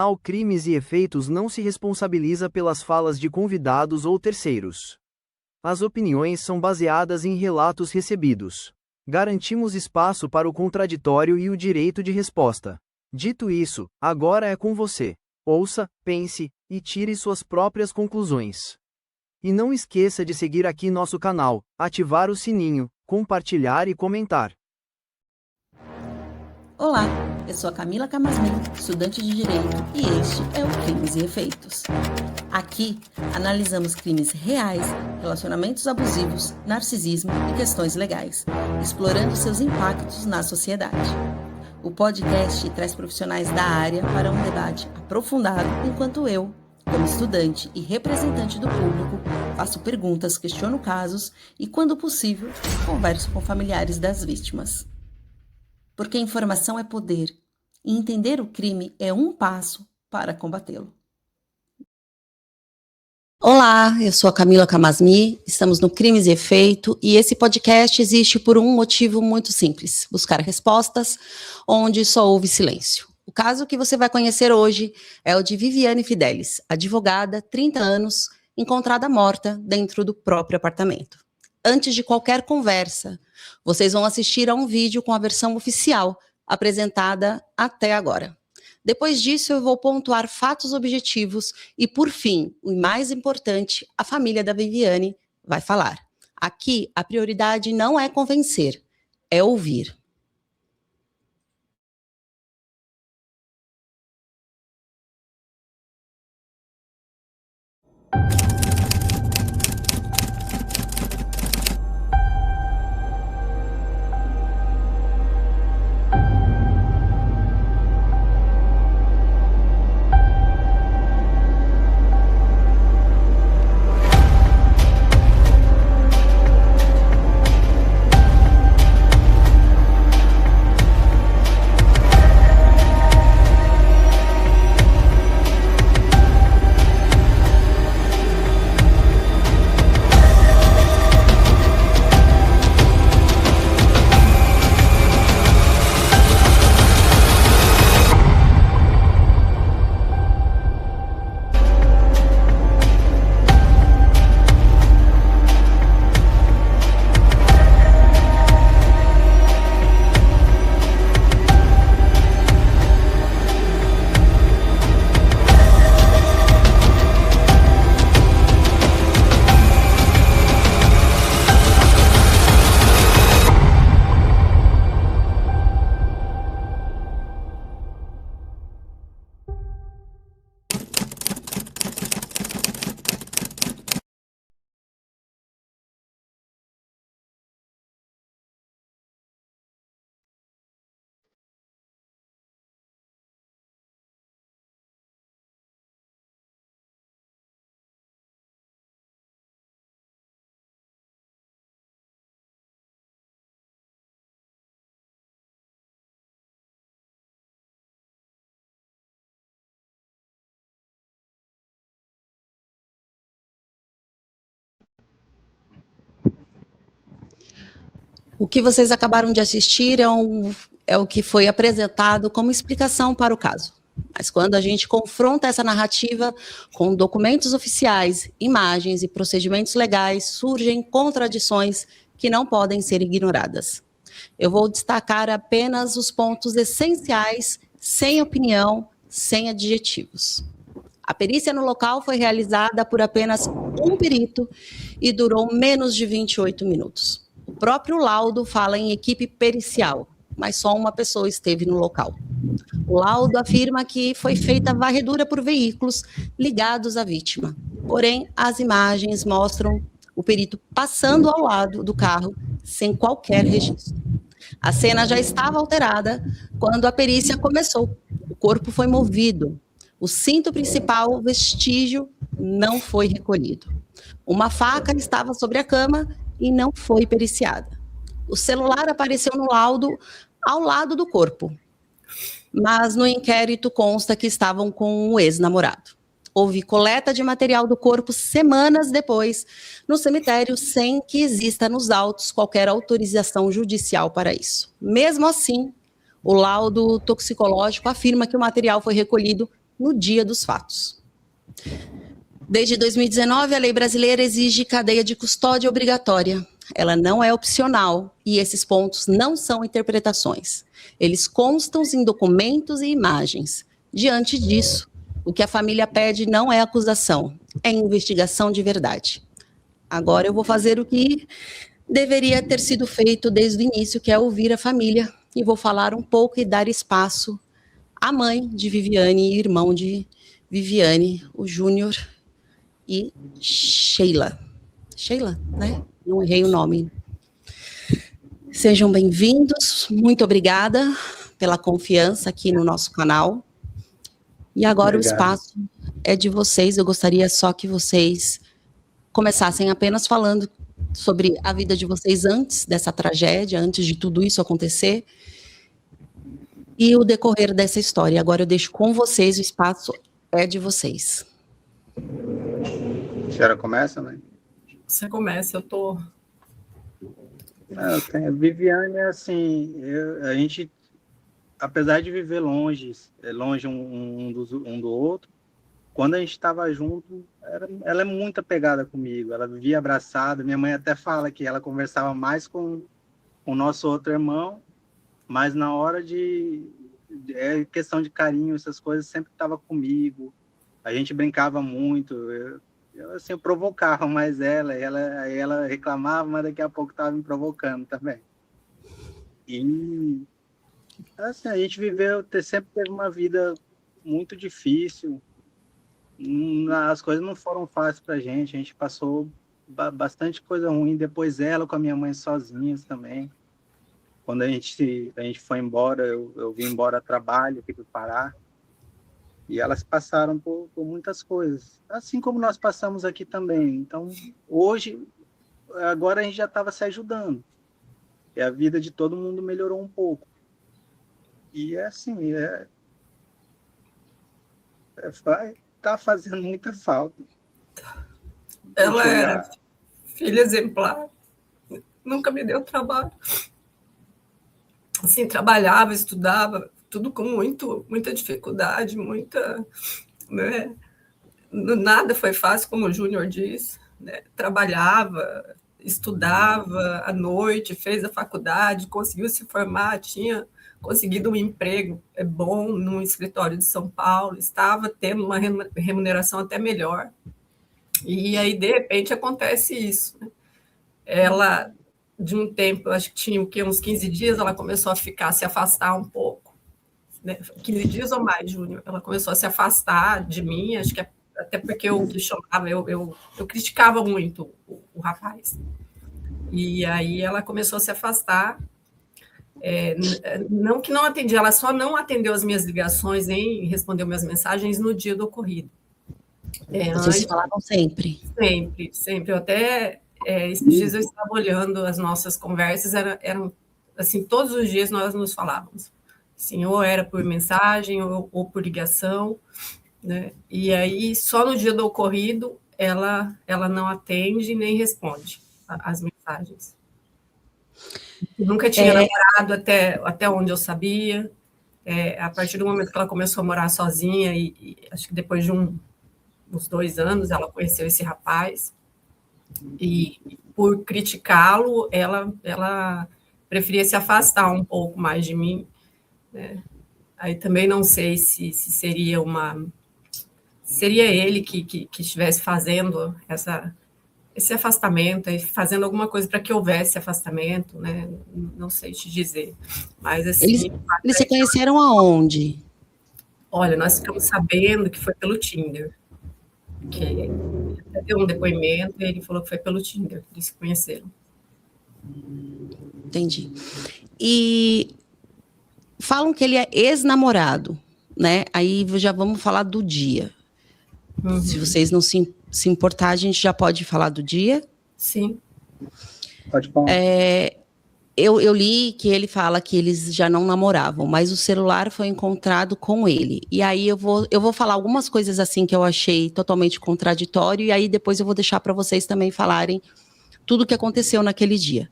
Ao Crimes e Efeitos não se responsabiliza pelas falas de convidados ou terceiros. As opiniões são baseadas em relatos recebidos. Garantimos espaço para o contraditório e o direito de resposta. Dito isso, agora é com você. Ouça, pense e tire suas próprias conclusões. E não esqueça de seguir aqui nosso canal, ativar o sininho, compartilhar e comentar. Olá, eu sou a Camila Camasmin, estudante de Direito, e este é o Crimes e Efeitos. Aqui, analisamos crimes reais, relacionamentos abusivos, narcisismo e questões legais, explorando seus impactos na sociedade. O podcast traz profissionais da área para um debate aprofundado, enquanto eu, como estudante e representante do público, faço perguntas, questiono casos e, quando possível, converso com familiares das vítimas. Porque informação é poder, e entender o crime é um passo para combatê-lo. Olá, eu sou a Camila Camasmi, estamos no Crimes e Efeito, e esse podcast existe por um motivo muito simples: buscar respostas onde só houve silêncio. O caso que você vai conhecer hoje é o de Viviane Fidelis, advogada, 30 anos, encontrada morta dentro do próprio apartamento. Antes de qualquer conversa, vocês vão assistir a um vídeo com a versão oficial apresentada até agora. Depois disso, eu vou pontuar fatos objetivos e, por fim, o mais importante, a família da Viviane vai falar. Aqui, a prioridade não é convencer, é ouvir. O que vocês acabaram de assistir é o que foi apresentado como explicação para o caso. Mas quando a gente confronta essa narrativa com documentos oficiais, imagens e procedimentos legais, surgem contradições que não podem ser ignoradas. Eu vou destacar apenas os pontos essenciais, sem opinião, sem adjetivos. A perícia no local foi realizada por apenas um perito e durou menos de 28 minutos. O próprio laudo fala em equipe pericial, mas só uma pessoa esteve no local. O laudo afirma que foi feita varredura por veículos ligados à vítima. Porém, as imagens mostram o perito passando ao lado do carro sem qualquer registro. A cena já estava alterada quando a perícia começou. O corpo foi movido. O cinto principal, o vestígio, não foi recolhido. Uma faca estava sobre a cama e não foi periciada. O celular apareceu no laudo ao lado do corpo, mas no inquérito consta que estavam com o ex-namorado. Houve coleta de material do corpo semanas depois no cemitério, sem que exista nos autos qualquer autorização judicial para isso. Mesmo assim, o laudo toxicológico afirma que o material foi recolhido no dia dos fatos. Desde 2019, a lei brasileira exige cadeia de custódia obrigatória. Ela não é opcional e esses pontos não são interpretações. Eles constam em documentos e imagens. Diante disso, o que a família pede não é acusação, é investigação de verdade. Agora eu vou fazer o que deveria ter sido feito desde o início, que é ouvir a família, e vou falar um pouco e dar espaço à mãe de Viviane e irmão de Viviane, o Júnior e Sheila. Sheila, né? Não errei o nome. Sejam bem-vindos, muito obrigada pela confiança aqui no nosso canal. E agora o espaço é de vocês, eu gostaria só que vocês começassem apenas falando sobre a vida de vocês antes dessa tragédia, antes de tudo isso acontecer, e o decorrer dessa história. Agora eu deixo com vocês, o espaço é de vocês. A senhora começa, né? Você começa, eu tô... Viviane, assim, a gente, apesar de viver longe um do outro, quando a gente estava junto, ela é muito apegada comigo, ela vivia abraçada. Minha mãe até fala que ela conversava mais com o nosso outro irmão, mas na hora questão de carinho, essas coisas, sempre estava comigo. A gente brincava muito, eu provocava mais ela reclamava, mas daqui a pouco estava me provocando também. E assim, a gente sempre teve uma vida muito difícil. As coisas não foram fáceis pra gente, a gente passou bastante coisa ruim. Depois ela com a minha mãe sozinhas também. Quando a gente foi embora, eu vim embora a trabalho, fui parar. E elas passaram por muitas coisas, assim como nós passamos aqui também. Então, agora a gente já estava se ajudando. E a vida de todo mundo melhorou um pouco. E tá fazendo muita falta. Ela era filha exemplar, nunca me deu trabalho. Assim, trabalhava, estudava, tudo com muita dificuldade, né? Nada foi fácil, como o Júnior diz, né? Trabalhava, estudava à noite, fez a faculdade, conseguiu se formar, tinha conseguido um emprego bom num escritório de São Paulo, estava tendo uma remuneração até melhor. E aí, de repente, acontece isso, né? Ela, de um tempo, acho que tinha uns 15 dias, ela começou a se afastar um pouco, né? 15 dias ou mais, Júnior. Ela começou a se afastar de mim, acho que até porque eu questionava, eu criticava muito o rapaz. E aí ela começou a se afastar. Não que não atendia, ela só não atendeu as minhas ligações, nem respondeu minhas mensagens no dia do ocorrido. Vocês falavam sempre? Sempre. Eu até, esses dias eu estava olhando as nossas conversas, eram assim, todos os dias nós nos falávamos. Assim, ou era por mensagem, ou por ligação, né? E aí, só no dia do ocorrido, ela não atende nem responde as mensagens. Nunca tinha namorado até onde eu sabia. A partir do momento que ela começou a morar sozinha, e acho que depois de uns 2 anos, ela conheceu esse rapaz, e por criticá-lo, ela preferia se afastar um pouco mais de mim, né? Aí também não sei se seria ele que estivesse fazendo esse afastamento, fazendo alguma coisa para que houvesse afastamento, né? Não sei te dizer. Mas assim, eles se conheceram aonde? Olha, nós ficamos sabendo que foi pelo Tinder. Que ele até deu um depoimento e ele falou que foi pelo Tinder que eles se conheceram. Entendi. E falam que ele é ex-namorado, né? Aí já vamos falar do dia. Uhum. Se vocês não se importar, a gente já pode falar do dia? Sim. Pode falar. Eu li que ele fala que eles já não namoravam, mas o celular foi encontrado com ele. E aí eu vou falar algumas coisas assim que eu achei totalmente contraditório, e aí depois eu vou deixar para vocês também falarem tudo o que aconteceu naquele dia.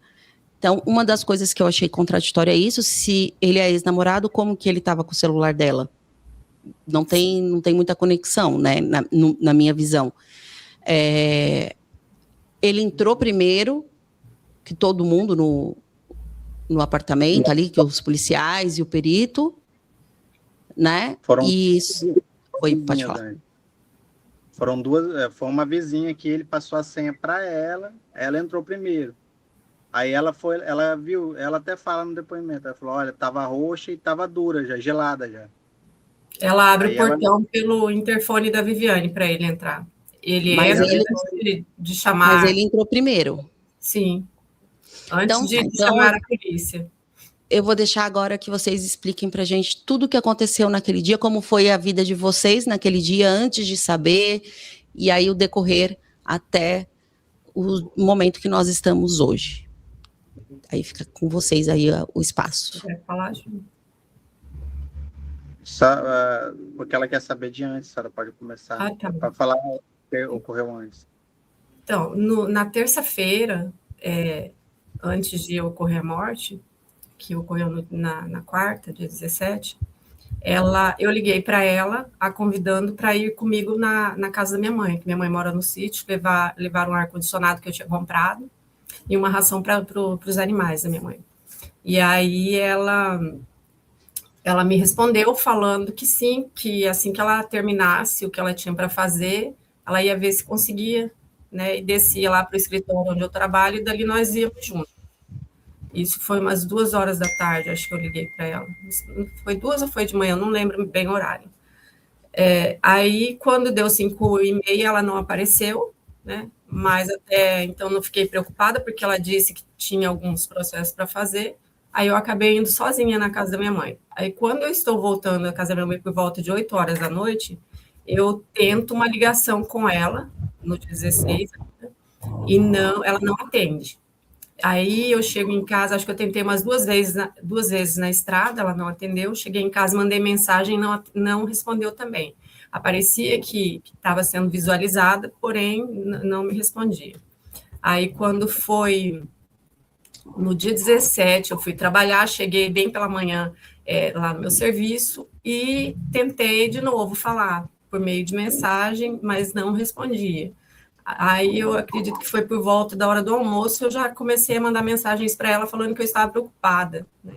Então, uma das coisas que eu achei contraditória é isso: se ele é ex-namorado, como que ele estava com o celular dela? não tem muita conexão, né, na minha visão. Ele entrou primeiro que todo mundo no apartamento ali, que os policiais e o perito, né? Foram Oi, pode falar. Foram duas, foi uma vizinha que ele passou a senha para ela entrou primeiro. Aí ela viu, ela até fala no depoimento, ela falou, olha, tava roxa e tava dura já, gelada já. Ela abre o portão pelo interfone da Viviane para ele entrar. De chamar. Mas ele entrou primeiro. Sim. Antes de chamar a polícia. Eu vou deixar agora que vocês expliquem para a gente tudo o que aconteceu naquele dia, como foi a vida de vocês naquele dia, antes de saber, e aí o decorrer até o momento que nós estamos hoje. Aí fica com vocês aí o espaço. Quer falar, Ju? Porque ela quer saber de antes, Sara, pode começar para falar o que ocorreu antes. Então, na terça-feira, antes de ocorrer a morte, que ocorreu na quarta, dia 17, eu liguei para ela, a convidando para ir comigo na casa da minha mãe, que minha mãe mora no sítio, levar um ar-condicionado que eu tinha comprado e uma ração para os animais da minha mãe. E aí ela me respondeu falando que sim, que assim que ela terminasse o que ela tinha para fazer, ela ia ver se conseguia, né, e descia lá para o escritório onde eu trabalho, e dali nós íamos juntos. Isso foi umas 2h da tarde, acho que eu liguei para ela. Foi 2 ou foi de manhã, eu não lembro bem o horário. Aí, quando deu 5h30, ela não apareceu, né? Mas até então não fiquei preocupada, porque ela disse que tinha alguns processos para fazer. Aí eu acabei indo sozinha na casa da minha mãe. Aí, quando eu estou voltando à casa da minha mãe por volta de 8h da noite, eu tento uma ligação com ela, no 16, e ela não atende. Aí eu chego em casa, acho que eu tentei umas 2 vezes na estrada, ela não atendeu. Cheguei em casa, mandei mensagem, não respondeu também. Aparecia que estava sendo visualizada, porém não me respondia. Aí quando foi no dia 17, eu fui trabalhar, cheguei bem pela manhã lá no meu serviço e tentei de novo falar por meio de mensagem, mas não respondia. Aí eu acredito que foi por volta da hora do almoço, eu já comecei a mandar mensagens para ela falando que eu estava preocupada, né?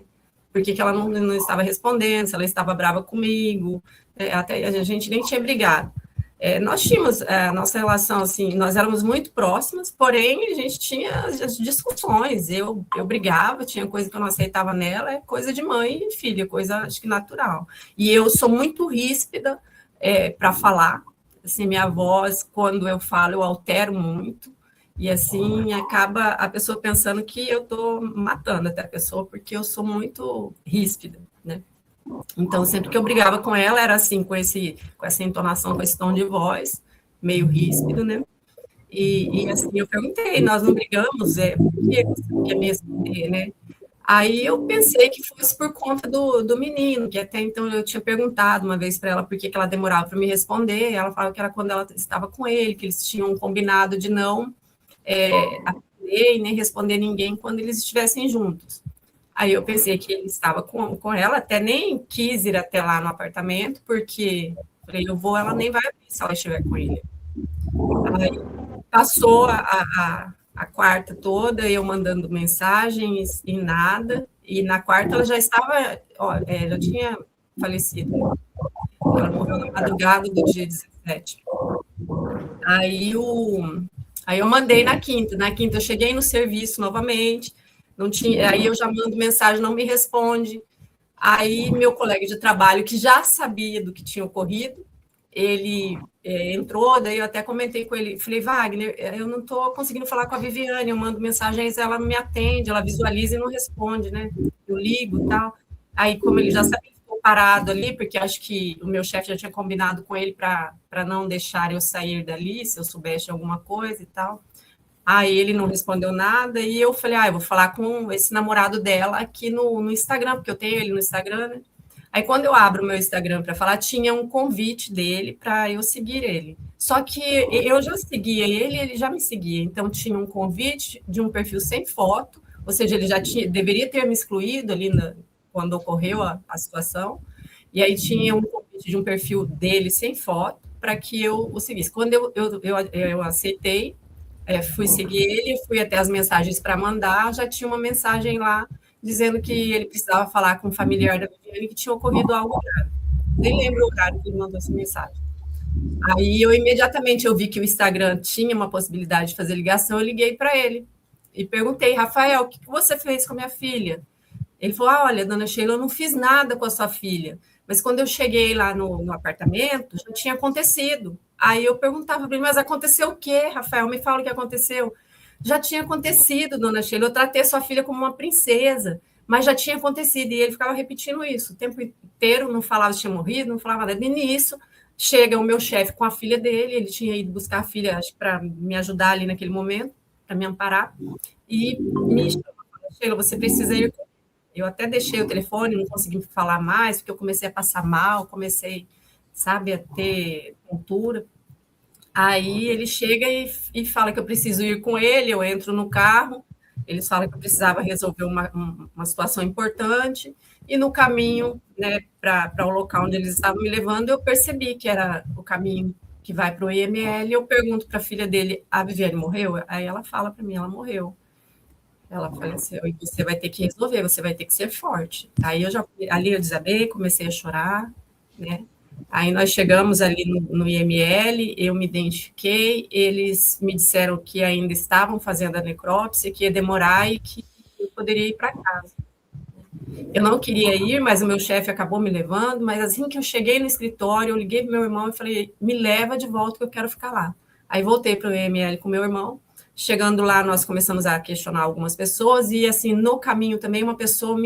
Porque que ela não estava respondendo, se ela estava brava comigo, até a gente nem tinha brigado. Nós tínhamos a nossa relação, assim, nós éramos muito próximas, porém a gente tinha as discussões, eu brigava, tinha coisa que eu não aceitava nela, é coisa de mãe e filha, coisa acho que natural. E eu sou muito ríspida para falar, assim, minha voz, quando eu falo, eu altero muito, e assim, acaba a pessoa pensando que eu estou matando até a pessoa, porque eu sou muito ríspida, né? Então, sempre que eu brigava com ela, era assim, com essa entonação, com esse tom de voz, meio ríspido, né? E assim, eu perguntei, nós não brigamos, por que você quer me responder, né? Aí eu pensei que fosse por conta do menino, que até então eu tinha perguntado uma vez para ela por que ela demorava para me responder. Ela falava que era quando ela estava com ele, que eles tinham combinado de não atender e nem responder ninguém quando eles estivessem juntos. Aí eu pensei que ele estava com ela, até nem quis ir até lá no apartamento, porque falei, ela nem vai abrir se ela estiver com ele. Aí passou a quarta toda, eu mandando mensagens e nada, e na quarta ela já estava, já tinha falecido, né? Ela morreu na madrugada do dia 17. Aí eu mandei na quinta eu cheguei no serviço novamente, não tinha, aí eu já mando mensagem, não me responde. Aí meu colega de trabalho, que já sabia do que tinha ocorrido, ele entrou, daí eu até comentei com ele, falei, Wagner, eu não estou conseguindo falar com a Viviane, eu mando mensagens, ela não me atende, ela visualiza e não responde, né? Eu ligo e tal. Aí, como ele já sabia, ficou parado ali, porque acho que o meu chefe já tinha combinado com ele para não deixar eu sair dali, se eu soubesse alguma coisa e tal. Aí ele não respondeu nada, e eu falei, eu vou falar com esse namorado dela aqui no Instagram, porque eu tenho ele no Instagram, né? Aí, quando eu abro o meu Instagram para falar, tinha um convite dele para eu seguir ele. Só que eu já seguia ele já me seguia. Então, tinha um convite de um perfil sem foto, ou seja, ele já deveria ter me excluído ali quando ocorreu a situação. E aí tinha um convite de um perfil dele sem foto para que eu o seguisse. Quando eu aceitei, fui seguir ele, fui até as mensagens para mandar, já tinha uma mensagem lá dizendo que ele precisava falar com um familiar da Viviane que tinha ocorrido algo grave. Nem lembro o horário que ele mandou essa mensagem. Aí eu imediatamente vi que o Instagram tinha uma possibilidade de fazer ligação, eu liguei para ele e perguntei, Rafael, o que você fez com a minha filha? Ele falou, olha, dona Sheila, eu não fiz nada com a sua filha, mas quando eu cheguei lá no apartamento, já tinha acontecido. Aí eu perguntava para ele, mas aconteceu o quê, Rafael? Me fala o que aconteceu. Já tinha acontecido, dona Sheila, eu tratei sua filha como uma princesa, mas já tinha acontecido, e ele ficava repetindo isso o tempo inteiro, não falava se tinha morrido, não falava nada. E nisso, chega o meu chefe com a filha dele, ele tinha ido buscar a filha, acho que para me ajudar ali naquele momento, para me amparar, e me chamou, Sheila, você precisa ir comigo. Eu até deixei o telefone, não consegui falar mais, porque eu comecei a passar mal, comecei, sabe, a ter tontura. Aí ele chega e fala que eu preciso ir com ele, eu entro no carro, eles falam que eu precisava resolver uma situação importante, e no caminho, né, para o local onde eles estavam me levando, eu percebi que era o caminho que vai para o IML, eu pergunto para a filha dele, a Viviane morreu? Aí ela fala para mim, ela morreu. Ela faleceu, e você vai ter que resolver, você vai ter que ser forte. Aí ali eu desabei, comecei a chorar, né? Aí nós chegamos ali no IML, eu me identifiquei, eles me disseram que ainda estavam fazendo a necrópsia, que ia demorar e que eu poderia ir para casa. Eu não queria ir, mas o meu chefe acabou me levando, mas assim que eu cheguei no escritório, eu liguei para meu irmão e falei, me leva de volta que eu quero ficar lá. Aí voltei para o IML com meu irmão, chegando lá nós começamos a questionar algumas pessoas e assim, no caminho também uma pessoa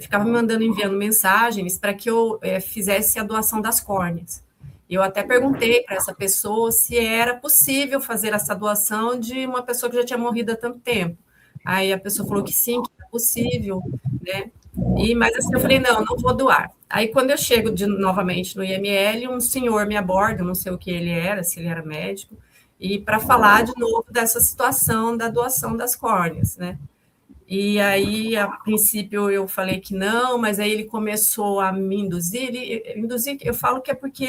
ficava me mandando, enviando mensagens para que eu fizesse a doação das córneas. Eu até perguntei para essa pessoa se era possível fazer essa doação de uma pessoa que já tinha morrido há tanto tempo. Aí a pessoa falou que sim, que era possível, né? Mas assim, eu falei, não vou doar. Aí quando eu chego novamente no IML, um senhor me aborda, não sei o que ele era, se ele era médico, e para falar de novo dessa situação da doação das córneas, né? E aí, a princípio, eu falei que não, mas aí ele começou a me induzir. Eu falo que é porque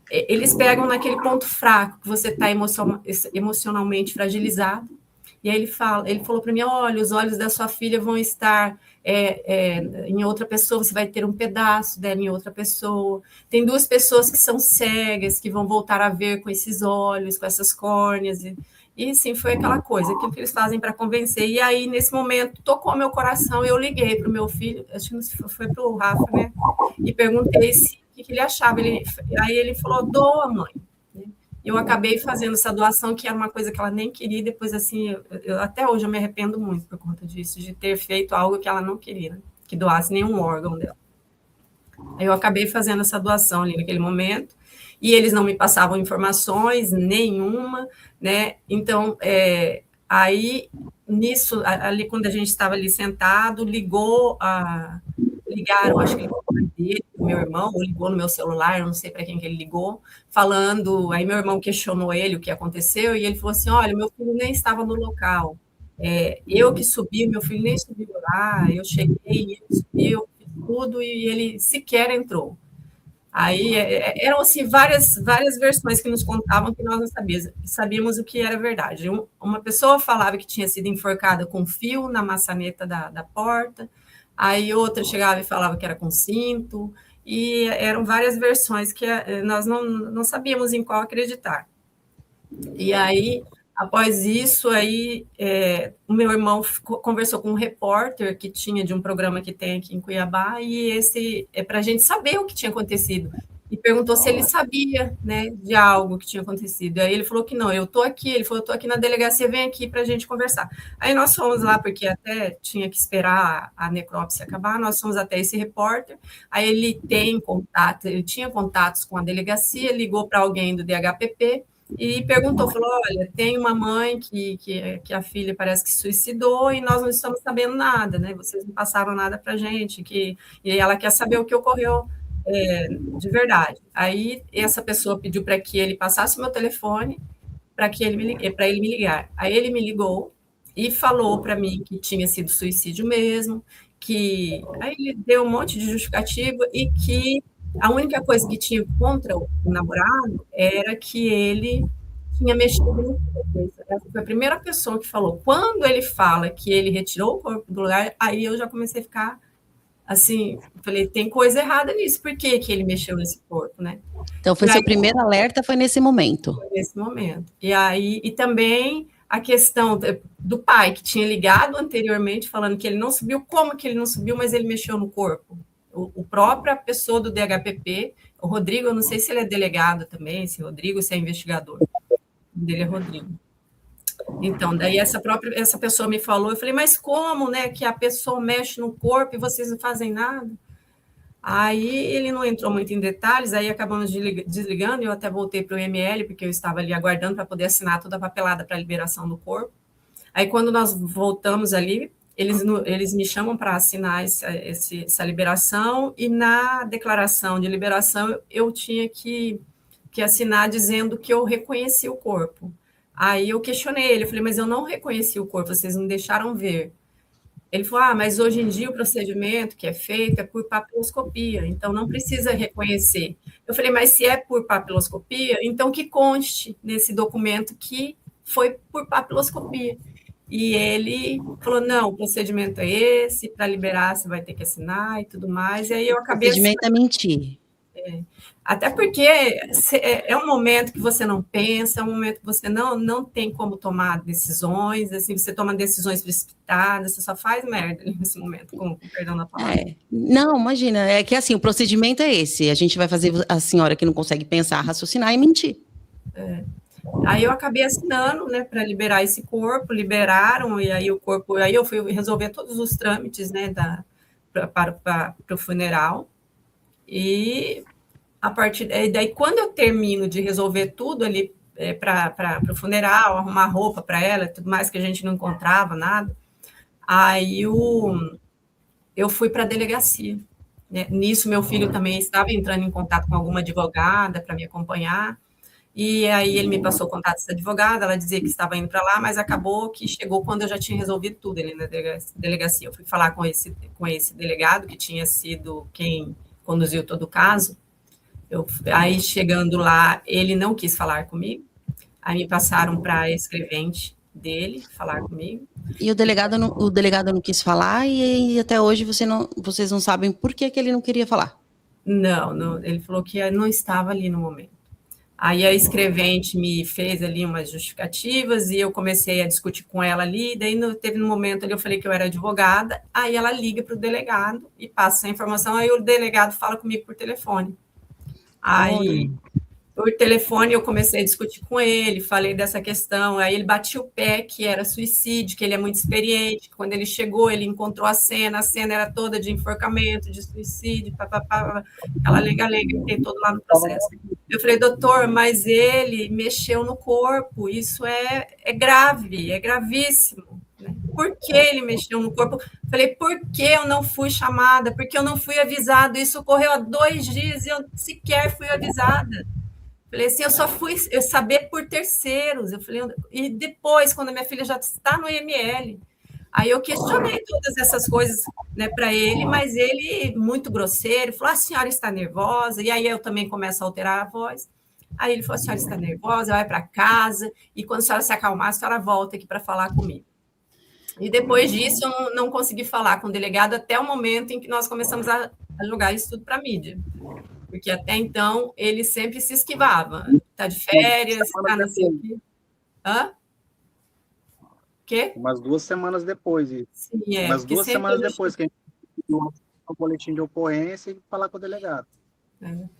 eles pegam naquele ponto fraco, que você está emocionalmente fragilizado. E aí ele falou para mim, olha, os olhos da sua filha vão estar em outra pessoa, você vai ter um pedaço dela em outra pessoa. Tem 2 pessoas que são cegas, que vão voltar a ver com esses olhos, com essas córneas. E sim, foi aquela coisa, aquilo que eles fazem para convencer. E aí, nesse momento, tocou meu coração, eu liguei para o meu filho, acho que foi para o Rafa, né? E perguntei o que ele achava. Aí ele falou, doa, mãe. Eu acabei fazendo essa doação, que era uma coisa que ela nem queria, depois, assim, até hoje eu me arrependo muito por conta disso, de ter feito algo que ela não queria, né? Que doasse nenhum órgão dela. Aí eu acabei fazendo essa doação ali naquele momento, e eles não me passavam informações nenhuma, né? Então, aí, nisso, ali quando a gente estava ali sentado, ligaram, acho que ligou para ele, meu irmão, ou ligou no meu celular, eu não sei para quem que ele ligou, falando, aí meu irmão questionou ele o que aconteceu, e ele falou assim, olha, meu filho nem estava no local, eu que subi, meu filho nem subiu lá, eu cheguei, ele subiu, fiz tudo, e ele sequer entrou. Aí eram assim várias versões que nos contavam que nós não sabíamos o que era verdade. Uma pessoa falava que tinha sido enforcada com fio na maçaneta da porta, aí outra chegava e falava que era com cinto, e eram várias versões que nós não sabíamos em qual acreditar. E aí, após isso, aí o meu irmão conversou com um repórter que tinha de um programa que tem aqui em Cuiabá, e esse é para a gente saber o que tinha acontecido. E perguntou se ele sabia, né, de algo que tinha acontecido. E aí ele falou que não, eu estou aqui. Ele falou, eu estou aqui na delegacia, vem aqui para a gente conversar. Aí nós fomos lá, porque até tinha que esperar a necrópsia acabar, nós fomos até esse repórter. Aí ele tinha contatos com a delegacia, ligou para alguém do DHPP, e perguntou, falou, olha, tem uma mãe que a filha parece que suicidou e nós não estamos sabendo nada, né? Vocês não passaram nada para a gente, e ela quer saber o que ocorreu de verdade. Aí essa pessoa pediu para que ele passasse o meu telefone para ele me ligar. Aí ele me ligou e falou para mim que tinha sido suicídio mesmo, aí ele deu um monte de justificativa e que A única coisa que tinha contra o namorado era que ele tinha mexido no corpo. Essa foi a primeira pessoa que falou. Quando ele fala que ele retirou o corpo do lugar, aí eu já comecei a ficar assim, falei, tem coisa errada nisso, por que que ele mexeu nesse corpo, né? Então, foi seu primeiro alerta, foi nesse momento. Foi nesse momento. E aí, e também a questão do pai, que tinha ligado anteriormente, falando que ele não subiu, como que ele não subiu, mas ele mexeu no corpo. O própria pessoa do DHPP, o Rodrigo, eu não sei se ele é delegado também, se Rodrigo, se é investigador. O dele é Rodrigo. Então, daí essa pessoa me falou, eu falei, mas como, né, que a pessoa mexe no corpo e vocês não fazem nada? Aí ele não entrou muito em detalhes, aí acabamos desligando, eu até voltei para o ML, porque eu estava ali aguardando para poder assinar toda a papelada para a liberação do corpo. Aí quando nós voltamos ali, eles me chamam para assinar essa liberação, e na declaração de liberação eu tinha que assinar dizendo que eu reconheci o corpo. Aí eu questionei ele, eu falei, mas eu não reconheci o corpo, vocês não deixaram ver. Ele falou, mas hoje em dia o procedimento que é feito é por papiloscopia, então não precisa reconhecer. Eu falei, mas se é por papiloscopia, então que conste nesse documento que foi por papiloscopia. E ele falou, não, o procedimento é esse, para liberar você vai ter que assinar e tudo mais. E aí eu acabei... O procedimento é mentir. Até porque é um momento que você não pensa, é um momento que você não tem como tomar decisões, assim, você toma decisões precipitadas, você só faz merda nesse momento, com perdão da palavra. Não, imagina, é que assim, o procedimento é esse, a gente vai fazer a senhora que não consegue pensar, raciocinar e mentir. Aí eu acabei assinando, né, para liberar esse corpo, liberaram, e aí o corpo, aí eu fui resolver todos os trâmites, né, para o funeral, e a partir daí, quando eu termino de resolver tudo ali para o funeral, arrumar roupa para ela, tudo mais, que a gente não encontrava nada, aí eu fui para a delegacia. Né? Nisso, meu filho também estava entrando em contato com alguma advogada para me acompanhar, e aí ele me passou o contato dessa advogada, ela dizia que estava indo para lá, mas acabou que chegou quando eu já tinha resolvido tudo ali na delegacia. Eu fui falar com esse delegado, que tinha sido quem conduziu todo o caso. Aí, chegando lá, ele não quis falar comigo, aí me passaram para a escrevente dele falar comigo. E o delegado não quis falar, e até hoje vocês não sabem por que ele não queria falar? Não, ele falou que não estava ali no momento. Aí a escrevente me fez ali umas justificativas, e eu comecei a discutir com ela ali, daí teve um momento ali, eu falei que eu era advogada, aí ela liga para o delegado e passa essa informação, aí o delegado fala comigo por telefone. Aí, por telefone, eu comecei a discutir com ele, falei dessa questão, aí ele batia o pé que era suicídio, que ele é muito experiente, que quando ele chegou, ele encontrou a cena era toda de enforcamento, de suicídio, aquela lenga-lenga que tem todo lá no processo. Eu falei, doutor, mas ele mexeu no corpo, isso é grave, é gravíssimo. Por que ele mexeu no corpo? Falei, por que eu não fui chamada? Porque eu não fui avisada. Isso ocorreu há 2 dias e eu sequer fui avisada. Falei assim, eu só fui saber por terceiros. Eu falei, e depois, quando a minha filha já está no IML, aí eu questionei todas essas coisas, né, para ele, mas ele, muito grosseiro, falou, a senhora está nervosa, e aí eu também começo a alterar a voz. Aí ele falou, a senhora está nervosa, vai para casa, e quando a senhora se acalmar, a senhora volta aqui para falar comigo. E depois disso, eu não consegui falar com o delegado até o momento em que nós começamos a jogar isso tudo para a mídia. Porque até então, ele sempre se esquivava. Está de férias, está não sei o quê. Hã? Quê? Umas 2 semanas depois. Sim, umas 2 semanas depois que a gente viu o boletim de ocorrência e falar com o delegado.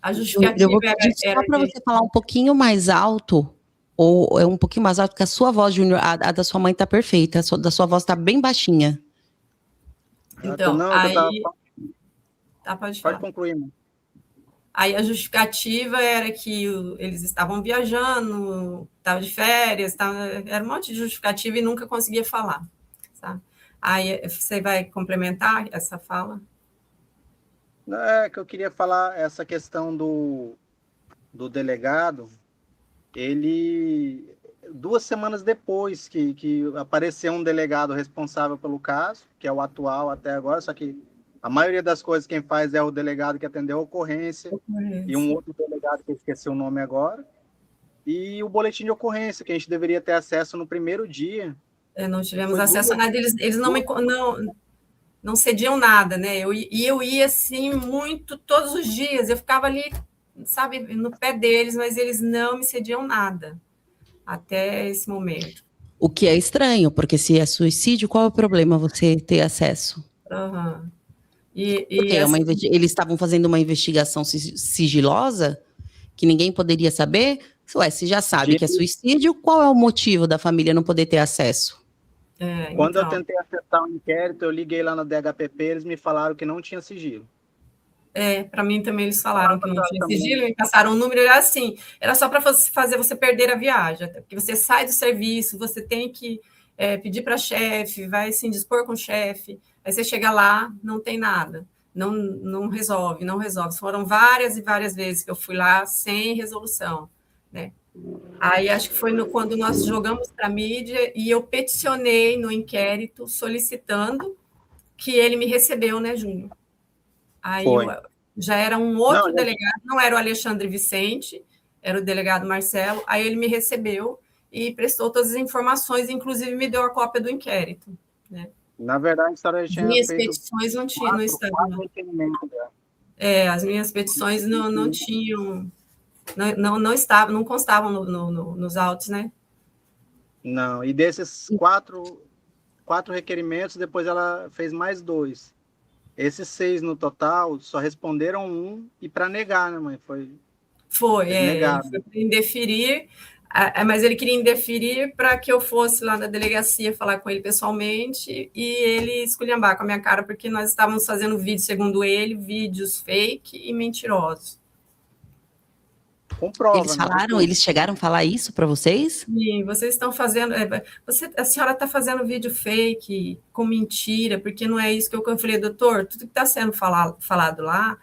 A justificativa eu vou pedir só para você falar um pouquinho mais alto, ou é um pouquinho mais alto, porque a sua voz, Júnior, a da sua mãe está perfeita, da sua voz está bem baixinha. Então, não, aí... Pode concluir, mano. Aí a justificativa era que eles estavam viajando, estavam de férias, era um monte de justificativa e nunca conseguia falar. Sabe? Aí você vai complementar essa fala? É que eu queria falar essa questão do delegado. Ele, 2 semanas depois que apareceu um delegado responsável pelo caso, que é o atual até agora, só que A maioria das coisas quem faz é o delegado que atendeu a ocorrência e um outro delegado que eu esqueci o nome agora. E o boletim de ocorrência, que a gente deveria ter acesso no primeiro dia. Não tivemos acesso a nada, eles não cediam nada, né? Eu ia, assim, muito, todos os dias, eu ficava ali, sabe, no pé deles, mas eles não me cediam nada, até esse momento. O que é estranho, porque se é suicídio, qual é o problema você ter acesso? Uhum. Porque eles estavam fazendo uma investigação sigilosa, que ninguém poderia saber. Ué, se já sabe que é suicídio, qual é o motivo da família não poder ter acesso? Quando eu tentei acessar o inquérito, eu liguei lá no DHPP, eles me falaram que não tinha sigilo. Para mim também eles falaram que não tinha sigilo, me passaram um número, era assim, era só para fazer você perder a viagem, até porque você sai do serviço, você tem que pedir para chefe, vai se indispor com o chefe, aí você chega lá, não tem nada, não resolve. Foram várias e várias vezes que eu fui lá sem resolução, né? Aí acho que foi quando nós jogamos para a mídia e eu peticionei no inquérito solicitando que ele me recebeu, né, Júnior? Aí já era um outro delegado, não era o Alexandre Vicente, era o delegado Marcelo, aí ele me recebeu e prestou todas as informações, inclusive me deu a cópia do inquérito, né? Na verdade, a senhora já tinha minhas petições não estavam. As minhas petições não tinham, não estavam, não constavam nos autos, né? Não, e desses quatro requerimentos, depois ela fez mais 2. Esses 6 no total, só responderam 1 e para negar, né, mãe? Foi indeferir, mas ele queria indeferir para que eu fosse lá na delegacia falar com ele pessoalmente e ele esculhambar com a minha cara, porque nós estávamos fazendo vídeos, segundo ele, vídeos fake e mentirosos. Com prova, eles falaram, eles chegaram a falar isso para vocês? Sim, vocês estão fazendo, a senhora está fazendo vídeo fake com mentira, porque não é isso que eu falei, doutor, tudo que está sendo falado lá,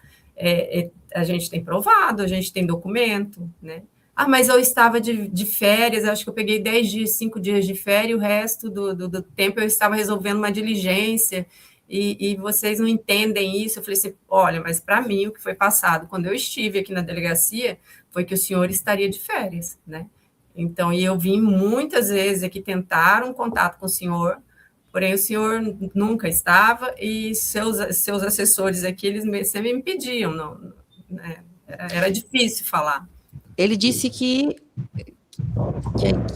a gente tem provado, a gente tem documento, né? Mas eu estava de férias, acho que eu peguei 5 dias de férias, e o resto do tempo eu estava resolvendo uma diligência, e vocês não entendem isso. Eu falei assim, olha, mas para mim o que foi passado quando eu estive aqui na delegacia foi que o senhor estaria de férias, né? Então, e eu vim muitas vezes aqui tentar um contato com o senhor, porém o senhor nunca estava, e seus assessores aqui, eles sempre me pediam, né? Era difícil falar. Ele disse que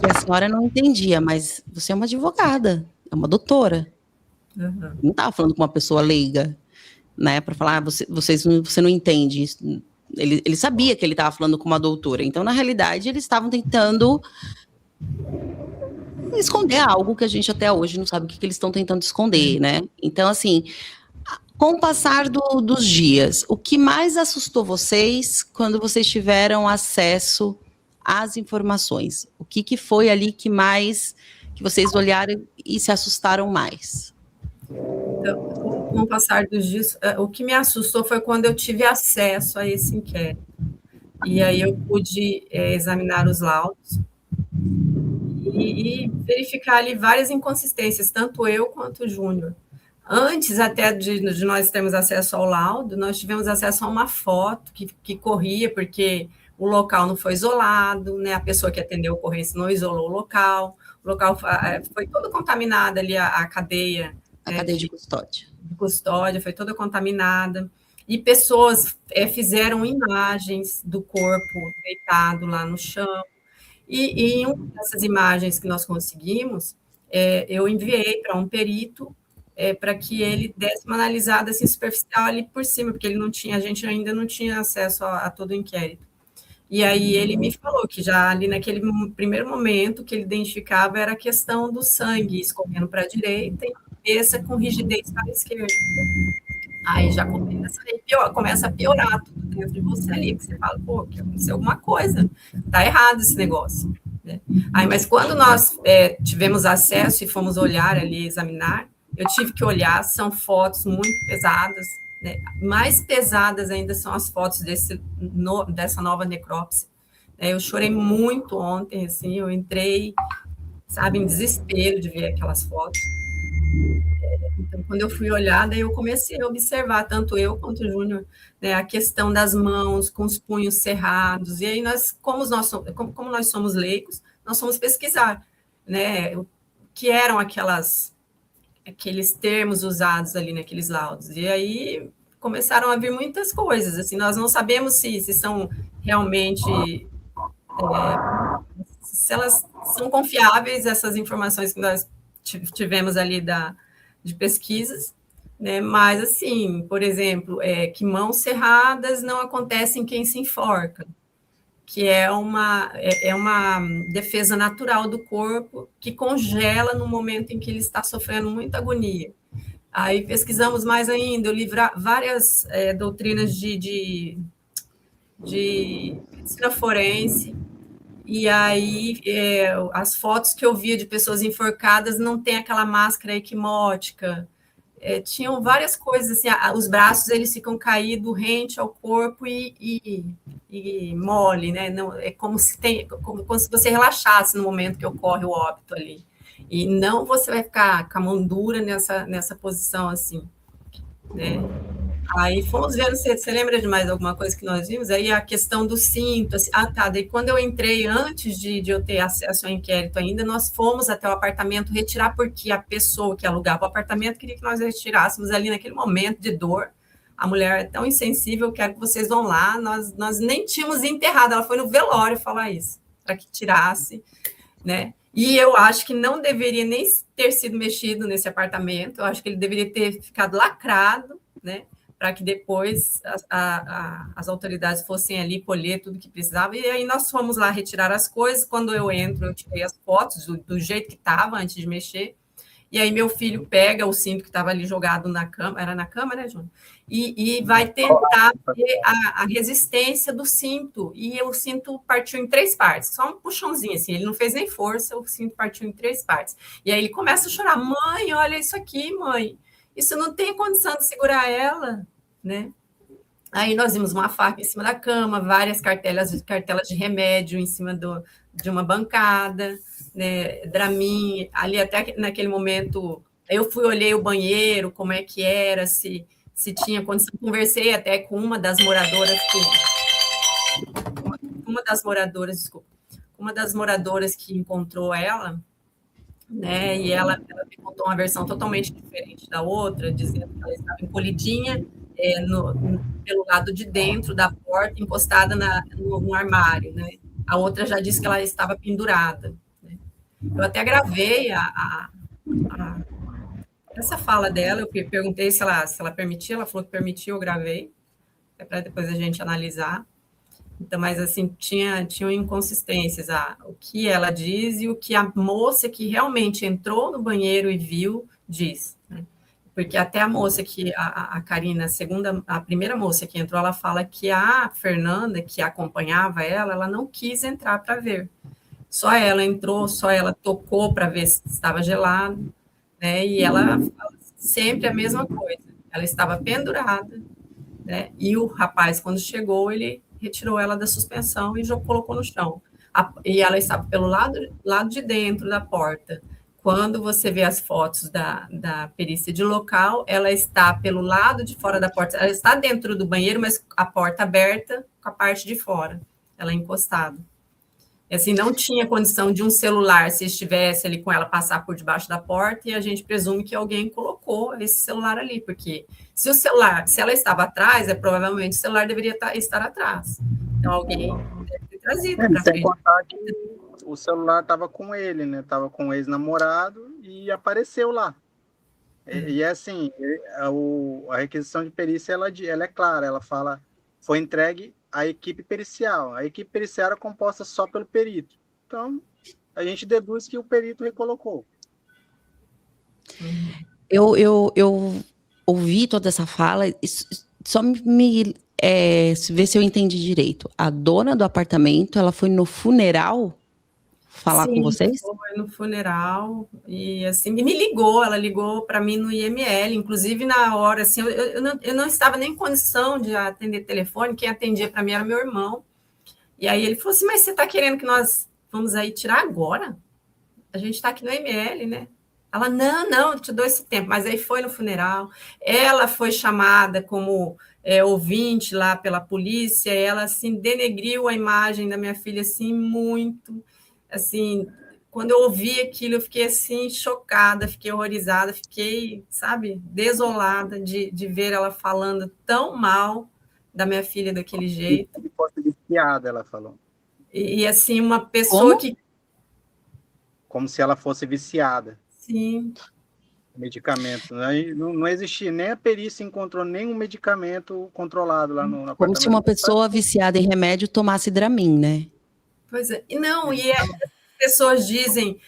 a senhora não entendia, mas você é uma advogada, é uma doutora. Uhum. Não estava falando com uma pessoa leiga, né, para falar, você não entende isso. Ele sabia que ele estava falando com uma doutora, então, na realidade, eles estavam tentando esconder algo que a gente até hoje não sabe o que eles estão tentando esconder, né? Então, assim, com o passar dos dias, o que mais assustou vocês quando vocês tiveram acesso às informações? O que foi ali que vocês olharam e se assustaram mais? Então, com o passar dos dias, o que me assustou foi quando eu tive acesso a esse inquérito. E aí eu pude examinar os laudos e verificar ali várias inconsistências, tanto eu quanto o Júnior. Antes até de nós termos acesso ao laudo, nós tivemos acesso a uma foto que corria, porque o local não foi isolado, né? A pessoa que atendeu a ocorrência não isolou o local foi todo contaminado ali, a cadeia. A cadeia de custódia. De custódia, foi toda contaminada. E pessoas fizeram imagens do corpo deitado lá no chão. E em uma dessas imagens que nós conseguimos, eu enviei para um perito para que ele desse uma analisada assim, superficial ali por cima, porque a gente ainda não tinha acesso a todo o inquérito. E aí ele me falou que já ali naquele primeiro momento que ele identificava era a questão do sangue escorrendo para a direita e cabeça com rigidez para a esquerda. Aí já começa a piorar tudo dentro de você ali, que você fala, pô, que aconteceu alguma coisa, tá errado esse negócio, né? Aí, mas quando nós tivemos acesso e fomos olhar ali, examinar, eu tive que olhar, são fotos muito pesadas, né? Mais pesadas ainda são as fotos dessa nova necrópsia. Eu chorei muito ontem, assim, eu entrei, sabe, em desespero de ver aquelas fotos. Então, quando eu fui olhar, daí eu comecei a observar, tanto eu quanto o Júnior, né, a questão das mãos com os punhos cerrados. E aí nós, como nós somos leigos, nós fomos pesquisar, né, o que eram aqueles termos usados ali naqueles laudos. E aí começaram a vir muitas coisas, assim, nós não sabemos se são realmente, se elas são confiáveis, essas informações que nós tivemos ali de pesquisas, né? Mas, assim, por exemplo, que mãos cerradas não acontecem em quem se enforca, que é uma defesa natural do corpo que congela no momento em que ele está sofrendo muita agonia. Aí pesquisamos mais ainda, eu li várias doutrinas de medicina forense, e aí as fotos que eu via de pessoas enforcadas não tem aquela máscara equimótica, tinham várias coisas, assim, os braços eles ficam caídos rente ao corpo e mole, né? Não, é como se você relaxasse no momento que ocorre o óbito ali. E não você vai ficar com a mão dura nessa posição assim, né? Aí fomos vendo, você lembra de mais alguma coisa que nós vimos? Aí a questão do cinto, assim, tá, daí quando eu entrei, antes de eu ter acesso ao inquérito ainda, nós fomos até o apartamento retirar, porque a pessoa que alugava o apartamento queria que nós retirássemos ali naquele momento de dor. A mulher é tão insensível, quero que vocês vão lá, nós nem tínhamos enterrado, ela foi no velório falar isso, para que tirasse, né? E eu acho que não deveria nem ter sido mexido nesse apartamento, eu acho que ele deveria ter ficado lacrado, né? Para que depois as autoridades fossem ali colher tudo que precisava. E aí nós fomos lá retirar as coisas. Quando eu entro, eu tirei as fotos do jeito que estava antes de mexer. E aí meu filho pega o cinto que estava ali jogado na cama, era na cama, né, Júnior? E vai tentar ver a resistência do cinto. E o cinto partiu em 3 partes, só um puxãozinho assim, ele não fez nem força, o cinto partiu em 3 partes. E aí ele começa a chorar: mãe, olha isso aqui, mãe. Isso não tem condição de segurar ela, né? Aí nós vimos uma faca em cima da cama, várias cartelas de remédio em cima de uma bancada, né? Dramin, ali até naquele momento, eu olhei o banheiro, como é que era, se tinha condição, conversei até com uma das moradoras que encontrou ela, né? E ela me contou uma versão totalmente diferente da outra, dizendo que ela estava encolhidinha pelo lado de dentro da porta, encostada no armário, né? A outra já disse que ela estava pendurada, né? Eu até gravei essa fala dela, eu perguntei se ela permitia, ela falou que permitiu, eu gravei, para depois a gente analisar. Então, mas assim, tinham inconsistências, o que ela diz e o que a moça que realmente entrou no banheiro e viu diz, né? Porque até a moça a Karina, a primeira moça que entrou, ela fala que a Fernanda, que acompanhava ela não quis entrar para ver. Só ela entrou, só ela tocou para ver se estava gelado, né? E ela fala sempre a mesma coisa. Ela estava pendurada, né? E o rapaz, quando chegou, ele retirou ela da suspensão e colocou no chão. E ela estava pelo lado de dentro da porta. Quando você vê as fotos da perícia de local, ela está pelo lado de fora da porta. Ela está dentro do banheiro, mas a porta aberta com a parte de fora. Ela é encostada. E assim, não tinha condição de um celular, se estivesse ali com ela, passar por debaixo da porta, e a gente presume que alguém colocou esse celular ali, porque se ela estava atrás, provavelmente o celular deveria estar atrás. Então, alguém deve ter trazido para frente. Sem contar que o celular estava com ele, né? Estava com o ex-namorado e apareceu lá. E assim, a requisição de perícia, ela é clara, ela fala, foi entregue à equipe pericial. A equipe pericial era composta só pelo perito. Então, a gente deduz que o perito recolocou. Eu ouvi toda essa fala, só ver se eu entendi direito. A dona do apartamento, ela foi no funeral falar com vocês? Foi no funeral e assim me ligou, ela ligou para mim no IML, inclusive na hora assim, eu não estava nem em condição de atender telefone, quem atendia para mim era meu irmão. E aí ele falou assim: mas você está querendo que nós vamos aí tirar agora? A gente está aqui no IML, né? Ela, não, eu te dou esse tempo. Mas aí foi no funeral, ela foi chamada como ouvinte lá pela polícia, ela, assim, denegriu a imagem da minha filha, assim, muito, assim, quando eu ouvi aquilo, eu fiquei, assim, chocada, fiquei horrorizada, fiquei, sabe, desolada de ver ela falando tão mal da minha filha daquele jeito. Se fosse viciada, ela falou. E assim, uma pessoa Como? que... Como se ela fosse viciada. Sim. Medicamento. Não existia, nem a perícia encontrou nenhum medicamento controlado lá no apartamento. Como se uma pessoa viciada em remédio tomasse Dramin, né? Pois é. E não, e as pessoas dizem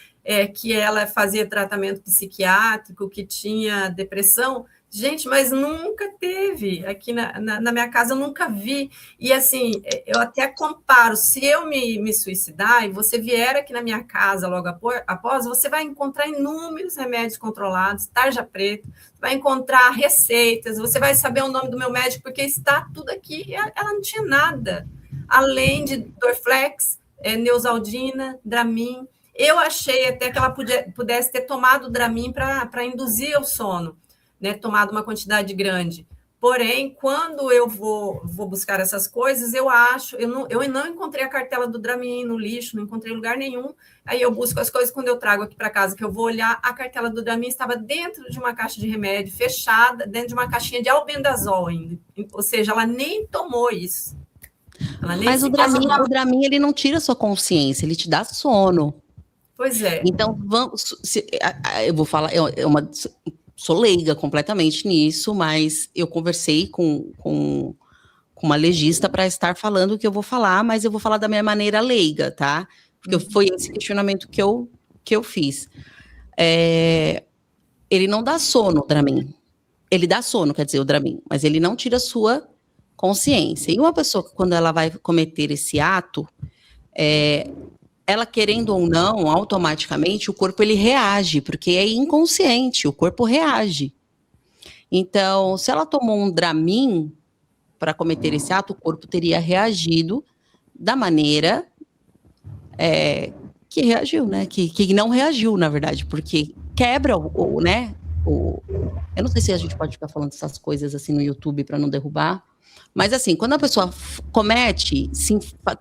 que ela fazia tratamento psiquiátrico, que tinha depressão. Gente, mas nunca teve. Aqui na minha casa eu nunca vi. E assim, eu até comparo, se eu me suicidar e você vier aqui na minha casa logo após, você vai encontrar inúmeros remédios controlados, tarja preta, vai encontrar receitas, você vai saber o nome do meu médico, porque está tudo aqui. Ela não tinha nada, além de Dorflex, Neosaldina, Dramin. Eu achei até que ela pudesse ter tomado Dramin para induzir o sono, né, tomado uma quantidade grande. Porém, quando eu vou buscar essas coisas, eu não encontrei a cartela do Dramin no lixo, não encontrei lugar nenhum. Aí eu busco as coisas quando eu trago aqui para casa, que eu vou olhar, a cartela do Dramin estava dentro de uma caixa de remédio, fechada, dentro de uma caixinha de albendazol ainda. Ou seja, ela nem tomou isso. Mas o Dramin, ele não tira sua consciência, ele te dá sono. Pois é. Então, eu vou falar, sou leiga completamente nisso, mas eu conversei com uma legista para estar falando o que eu vou falar, mas eu vou falar da minha maneira leiga, tá? Porque foi esse questionamento que eu fiz. Ele não dá sono, o Dramin. Ele dá sono, quer dizer, o Dramin, mas ele não tira sua consciência. E uma pessoa que, quando ela vai cometer esse ato, ela querendo ou não, automaticamente, o corpo ele reage, porque é inconsciente, o corpo reage. Então, se ela tomou um Dramin para cometer esse ato, o corpo teria reagido da maneira que reagiu, né? Que não reagiu, na verdade, porque quebra né? Eu não sei se a gente pode ficar falando essas coisas assim no YouTube para não derrubar. Mas assim, quando a pessoa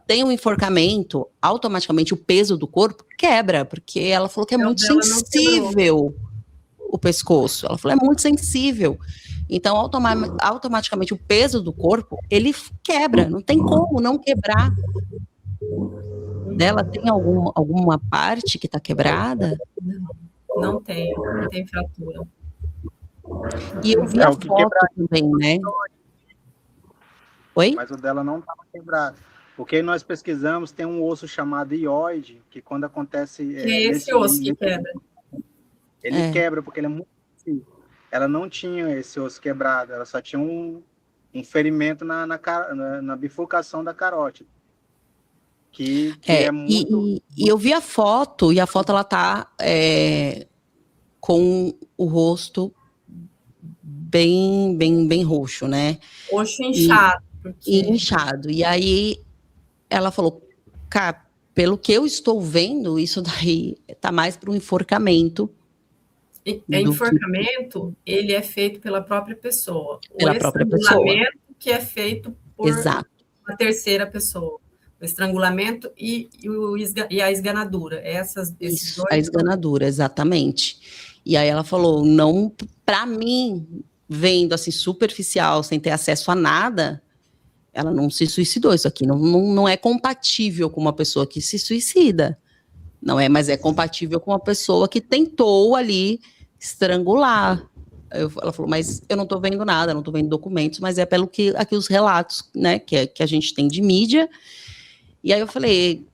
tem um enforcamento, automaticamente o peso do corpo quebra, porque ela falou que é muito sensível o pescoço. Ela falou, é muito sensível. Então, automaticamente o peso do corpo, ele quebra, não tem como não quebrar. Dela tem alguma parte que está quebrada? Não tem fratura. E eu vi a foto também, né? Oi? Mas o dela não estava quebrado. Porque nós pesquisamos, tem um osso chamado ióide, que quando acontece... Que é esse osso que quebra. Ele quebra, porque ele é muito difícil. Ela não tinha esse osso quebrado, ela só tinha um ferimento na bifurcação da carótida. Que é muito... E eu vi a foto, e a foto ela tá com o rosto bem roxo, né? Roxo inchado. Inchado. E aí ela falou, cara, pelo que eu estou vendo, isso daí tá mais para um enforcamento. Enforcamento, ele é feito pela própria pessoa. Pela própria pessoa. Que é feito por uma terceira pessoa. O estrangulamento e a esganadura. Esses dois... A esganadura, exatamente. E aí ela falou, não, para mim, vendo assim, superficial, sem ter acesso a nada, ela não se suicidou. Isso aqui não é compatível com uma pessoa que se suicida. Não é, mas é compatível com uma pessoa que tentou ali estrangular. Ela falou, mas eu não estou vendo nada, não estou vendo documentos, mas é pelo que aqui os relatos, né, que a gente tem de mídia. E aí eu falei,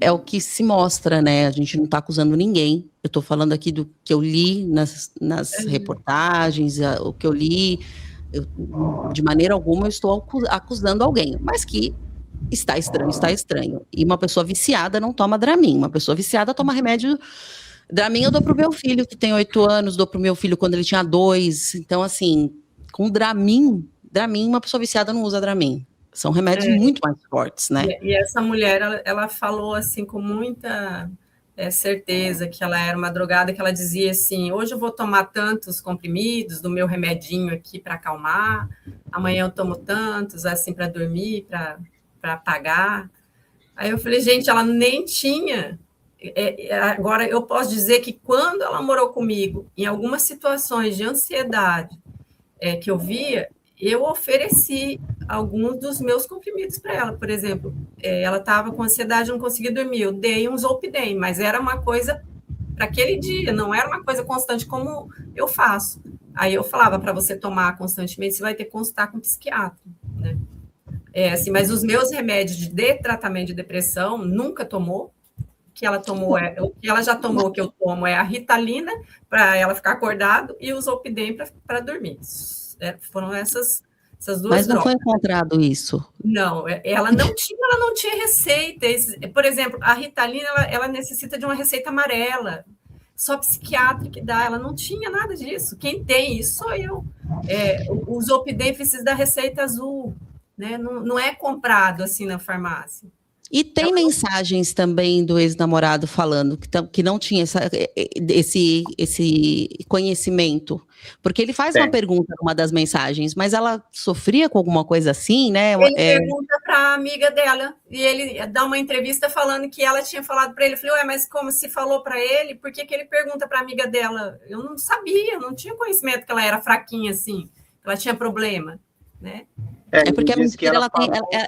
é o que se mostra, né? A gente não está acusando ninguém. Eu estou falando aqui do que eu li nas reportagens, o que eu li. De maneira alguma eu estou acusando alguém, mas que está estranho. E uma pessoa viciada não toma Dramin. Uma pessoa viciada toma remédio. Dramin eu dou pro meu filho, que tem 8 anos, dou pro meu filho quando ele tinha 2. Então, assim, com Dramin, uma pessoa viciada não usa Dramin. São remédios muito mais fortes, né? E essa mulher, ela falou assim com muita certeza que ela era uma drogada, que ela dizia assim, hoje eu vou tomar tantos comprimidos do meu remedinho aqui para acalmar, amanhã eu tomo tantos, assim, para dormir, para apagar. Aí eu falei, gente, ela nem tinha. Agora, eu posso dizer que quando ela morou comigo, em algumas situações de ansiedade que eu via, eu ofereci alguns dos meus comprimidos para ela. Por exemplo, ela estava com ansiedade, não conseguia dormir, eu dei um Zolpidem, mas era uma coisa para aquele dia, não era uma coisa constante como eu faço. Aí eu falava, para você tomar constantemente, você vai ter que consultar com um psiquiatra, né? Assim, mas os meus remédios de tratamento de depressão nunca tomou. O que ela tomou o que ela já tomou, que eu tomo, é a Ritalina para ela ficar acordado e o Zolpidem para dormir. Foram essas duas Mas não drogas. foi encontrado isso. Não, ela não tinha receita. Por exemplo, a Ritalina ela necessita de uma receita amarela. Só psiquiatra que dá, ela não tinha nada disso. Quem tem isso sou eu. O Zolpidem precisa da receita azul, né? Não é comprado assim na farmácia. E tem mensagens também do ex-namorado falando que não tinha esse conhecimento. Porque ele faz uma pergunta numa das mensagens, mas ela sofria com alguma coisa assim, né? Ele pergunta para a amiga dela, e ele dá uma entrevista falando que ela tinha falado para ele. Eu falei, ué, mas como se falou para ele, por que ele pergunta para a amiga dela? Eu não sabia, não tinha conhecimento que ela era fraquinha assim, que ela tinha problema, né? Porque a mentira,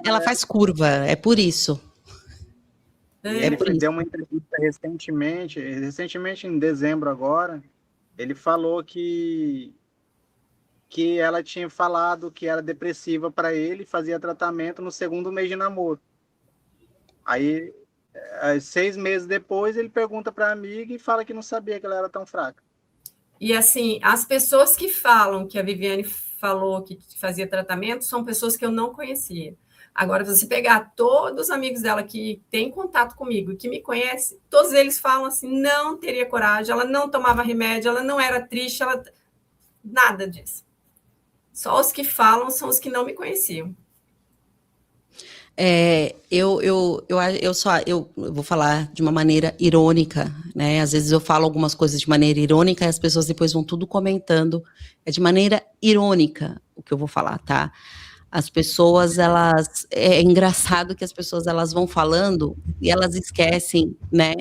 ela faz curva, é por isso. Ele deu uma entrevista recentemente em dezembro agora, ele falou que ela tinha falado que era depressiva para ele, fazia tratamento no segundo mês de namoro. Aí, 6 meses depois, ele pergunta para a amiga e fala que não sabia que ela era tão fraca. E assim, as pessoas que falam que a Viviane falou que fazia tratamento são pessoas que eu não conhecia. Agora, se você pegar todos os amigos dela que têm contato comigo, que me conhecem, todos eles falam assim, não teria coragem, ela não tomava remédio, ela não era triste, nada disso. Só os que falam são os que não me conheciam. Eu vou falar de uma maneira irônica, né? Às vezes eu falo algumas coisas de maneira irônica e as pessoas depois vão tudo comentando. É de maneira irônica o que eu vou falar, tá? As pessoas, é engraçado que as pessoas, elas vão falando e elas esquecem, né,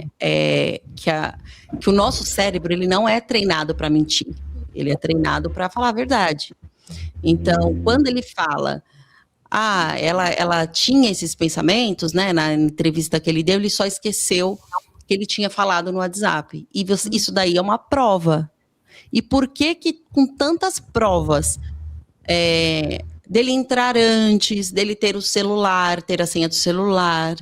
que o nosso cérebro, ele não é treinado para mentir, ele é treinado para falar a verdade. Então, quando ele fala, ela tinha esses pensamentos, né, na entrevista que ele deu, ele só esqueceu que ele tinha falado no WhatsApp, e isso daí é uma prova. E por que com tantas provas, dele entrar antes, dele ter o celular, ter a senha do celular,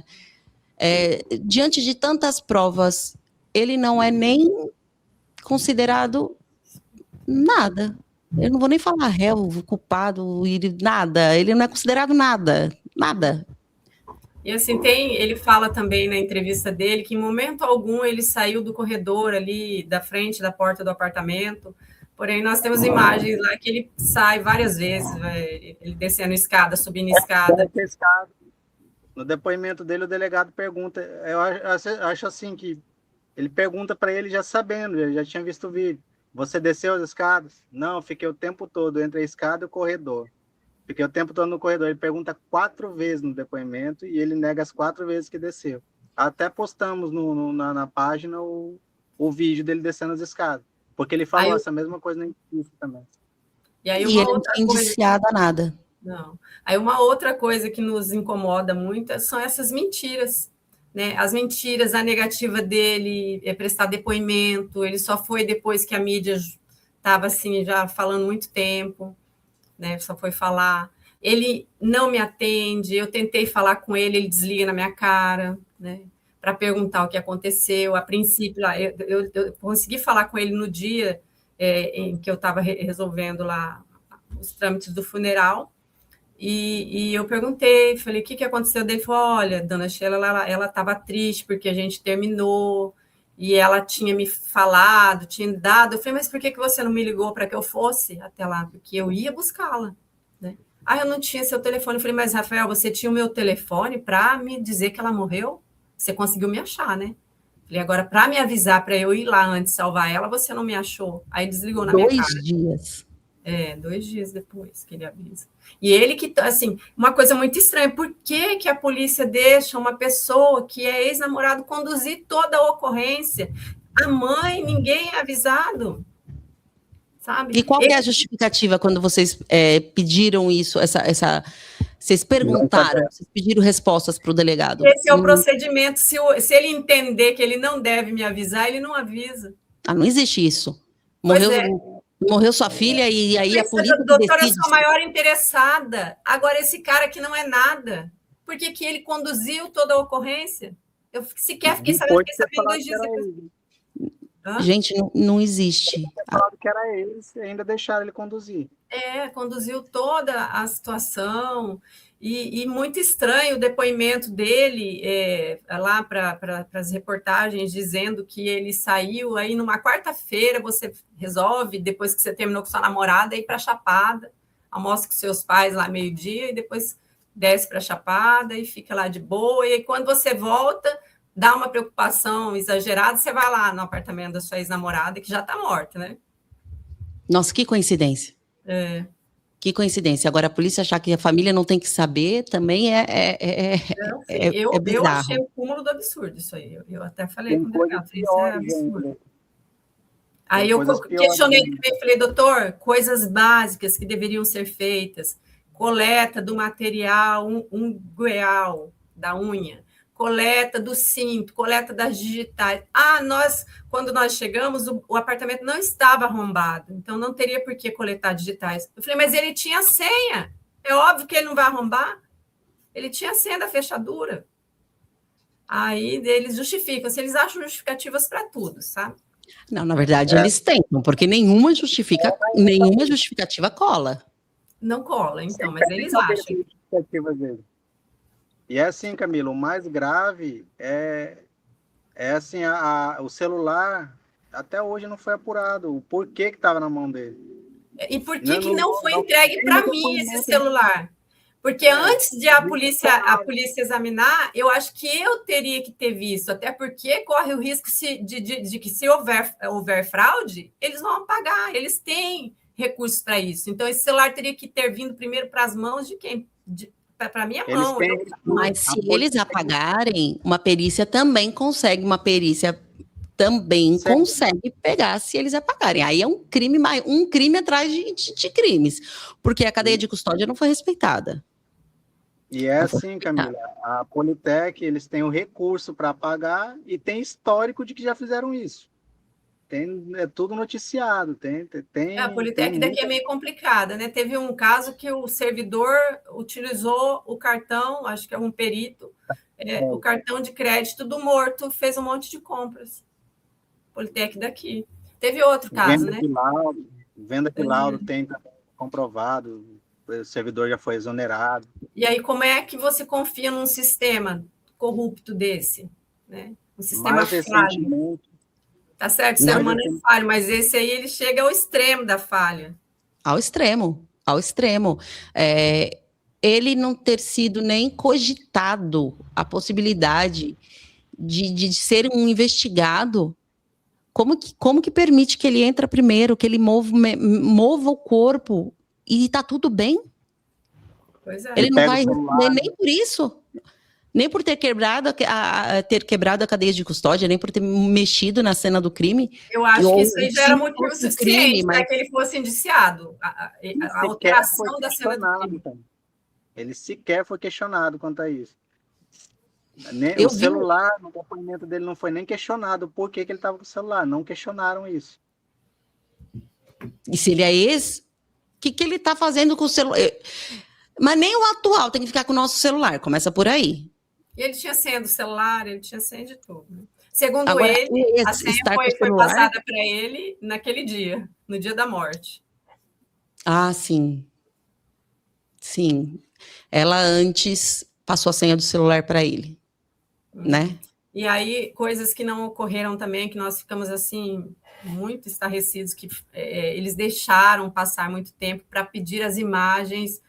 diante de tantas provas, ele não é nem considerado nada. Eu não vou nem falar réu, culpado, nada. Ele não é considerado nada. E assim, ele fala também na entrevista dele que em momento algum ele saiu do corredor ali da frente da porta do apartamento. Porém, nós temos imagens lá que ele sai várias vezes, ele descendo escada, subindo escada. No depoimento dele, o delegado pergunta, eu acho assim que ele pergunta para ele já sabendo, ele já tinha visto o vídeo. Você desceu as escadas? Não, fiquei o tempo todo entre a escada e o corredor. Fiquei o tempo todo no corredor. Ele pergunta 4 vezes no depoimento e ele nega as 4 vezes que desceu. Até postamos na página o vídeo dele descendo as escadas. Porque ele falou essa mesma coisa na entrevista também. E aí ele não foi indiciado a nada. Não. Aí uma outra coisa que nos incomoda muito são essas mentiras, né? As mentiras, a negativa dele prestar depoimento, ele só foi depois que a mídia estava assim, já falando muito tempo, né? Só foi falar. Ele não me atende, eu tentei falar com ele, ele desliga na minha cara, né? Para perguntar o que aconteceu. A princípio, eu consegui falar com ele no dia em que eu estava resolvendo lá os trâmites do funeral, e eu perguntei, falei, o que aconteceu? Ele falou, olha, dona Sheila, ela estava triste porque a gente terminou, e ela tinha me falado, tinha dado. Eu falei, mas por que você não me ligou para que eu fosse até lá? Porque eu ia buscá-la, né? Eu não tinha seu telefone. Eu falei, mas Rafael, você tinha o meu telefone para me dizer que ela morreu? Você conseguiu me achar, né? Falei, agora, para me avisar, para eu ir lá antes salvar ela, você não me achou. Aí desligou na minha cara. 2 dias. 2 dias depois que ele avisa. E ele que, assim, uma coisa muito estranha, por que que a polícia deixa uma pessoa que é ex-namorado conduzir toda a ocorrência? A mãe, ninguém é avisado, sabe? E qual que é a justificativa quando vocês pediram isso, vocês perguntaram, vocês pediram respostas para o delegado? Esse é o procedimento, se ele entender que ele não deve me avisar, ele não avisa. Não existe isso. Morreu sua filha e aí a polícia doutora, decide. Eu sou a maior interessada. Agora, esse cara que não é nada, por que ele conduziu toda a ocorrência? Eu sequer fiquei sabendo 2 dias depois. Gente, não existe. Falado que era ele, ainda deixaram ele conduzir. Conduziu toda a situação, e muito estranho o depoimento dele lá para as reportagens, dizendo que ele saiu aí numa quarta-feira, você resolve, depois que você terminou com sua namorada, ir para a Chapada, almoça com seus pais lá meio-dia, e depois desce para a Chapada e fica lá de boa, e aí quando você volta, dá uma preocupação exagerada, você vai lá no apartamento da sua ex-namorada, que já está morta, né? Nossa, que coincidência. Que coincidência. Agora, a polícia achar que a família não tem que saber também eu bizarro. achei o cúmulo do absurdo isso aí. Eu até falei com o delegado, isso é absurdo. Aí eu questionei também, falei, doutor, coisas básicas que deveriam ser feitas, coleta do material ungueal da unha, coleta do cinto, coleta das digitais. Quando nós chegamos, o apartamento não estava arrombado, então não teria por que coletar digitais. Eu falei, mas ele tinha senha. É óbvio que ele não vai arrombar. Ele tinha senha da fechadura. Aí eles justificam, eles acham justificativas para tudo, sabe? Não, na verdade, eles tentam, porque nenhuma justificativa cola. Não cola, então, mas eles acham. E é assim, Camila, o mais grave é assim, o celular até hoje não foi apurado, o porquê que estava na mão dele. E por que não foi entregue para mim esse celular? Porque antes de a polícia examinar, eu acho que eu teria que ter visto, até porque corre o risco de que se houver fraude, eles vão apagar, eles têm recursos para isso. Então, esse celular teria que ter vindo primeiro para as mãos de quem? Para minha mão. Mas se eles apagarem, uma perícia também consegue pegar se eles apagarem. Aí é um crime atrás de crimes, porque a cadeia de custódia não foi respeitada. E é assim, Camila, a Politec, eles têm o recurso para apagar e tem histórico de que já fizeram isso. É tudo noticiado. A Politec daqui é meio complicada, né? Teve um caso que o servidor utilizou o cartão, acho que é um perito, o cartão de crédito do morto, fez um monte de compras. Politec daqui. Teve outro caso, né? Venda de laudo tem comprovado, o servidor já foi exonerado. E aí, como é que você confia num sistema corrupto desse? Né? Um sistema falho. Tá certo, o ser humano é falho, mas esse aí ele chega ao extremo da falha. Ao extremo. Ele não ter sido nem cogitado a possibilidade de ser um investigado. Como que permite que ele entre primeiro, que ele mova o corpo e tá tudo bem? Pois é. Ele não vai responder nem por isso. Nem por ter quebrado a cadeia de custódia, nem por ter mexido na cena do crime. Eu acho que isso aí já era motivo suficiente para que ele fosse indiciado. A alteração da cena do crime. Ele sequer foi questionado quanto a isso. O celular, no depoimento dele, não foi nem questionado por que ele estava com o celular. Não questionaram isso. E se ele é ex, o que ele está fazendo com o celular? Mas nem o atual tem que ficar com o nosso celular. Começa por aí. E ele tinha senha do celular, ele tinha senha de tudo. Né? Segundo ele, a senha foi passada para ele naquele dia, no dia da morte. Ah, sim. Sim. Ela antes passou a senha do celular para ele, né? E aí, coisas que não ocorreram também, que nós ficamos, assim, muito estarrecidos, que eles deixaram passar muito tempo para pedir as imagens